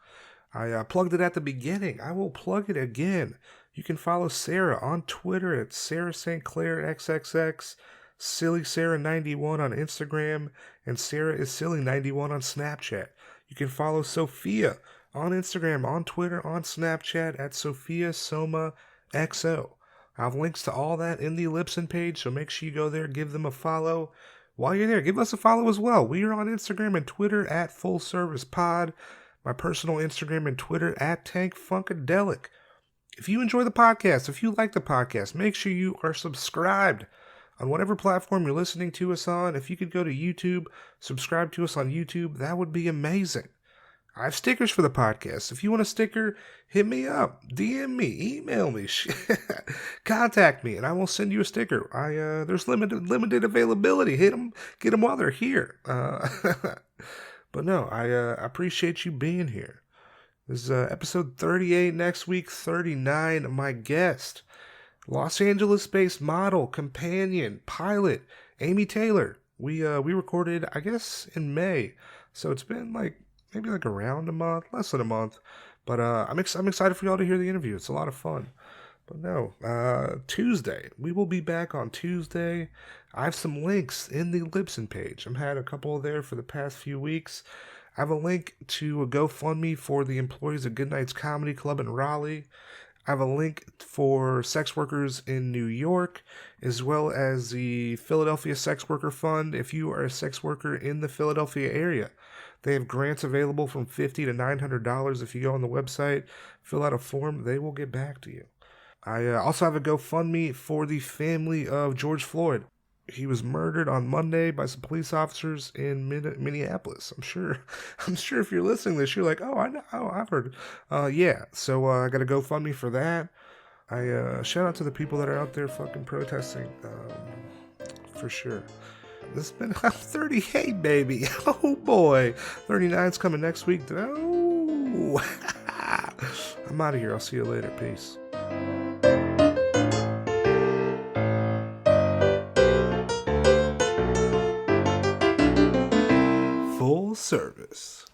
I plugged it at the beginning. I will plug it again. You can follow Sarah on Twitter at Sarah St. Clair XXX, Silly Sarah 91 on Instagram, and Sarah is Silly 91 on Snapchat. You can follow Sophia on Instagram, on Twitter, on Snapchat at Sophia Soma XO. I have links to all that in the Ellipsin page, so make sure you go there, give them a follow. While you're there, give us a follow as well. We are on Instagram and Twitter at Full Service Pod. My personal Instagram and Twitter at Tank Funkadelic. If you enjoy the podcast, if you like the podcast, make sure you are subscribed on whatever platform you're listening to us on. If you could go to YouTube, subscribe to us on YouTube, that would be amazing. I have stickers for the podcast. If you want a sticker, hit me up, DM me, email me, contact me, and I will send you a sticker. There's limited availability. Hit them, get them while they're here. But no, I appreciate you being here. This is episode 38. Next week, 39. My guest, Los Angeles-based model, companion, pilot, Amy Taylor. We recorded, I guess, in May, so it's been maybe around a month, less than a month. But I'm excited for y'all to hear the interview. It's a lot of fun. But no, Tuesday. We will be back on Tuesday. I have some links in the Libsyn page. I've had a couple there for the past few weeks. I have a link to a GoFundMe for the employees of Goodnight's Comedy Club in Raleigh. I have a link for sex workers in New York, as well as the Philadelphia Sex Worker Fund. If you are a sex worker in the Philadelphia area, they have grants available from $50 to $900. If you go on the website, fill out a form, they will get back to you. I also have a GoFundMe for the family of George Floyd. He was murdered on Monday by some police officers in Minneapolis. I'm sure if you're listening to this, you're like, oh, I know, oh, I've heard. Yeah, so I got a GoFundMe for that. I shout out to the people that are out there fucking protesting, for sure. This has been 38, baby. Oh boy, 39's coming next week. Oh, I'm out of here. I'll see you later. Peace. Full service.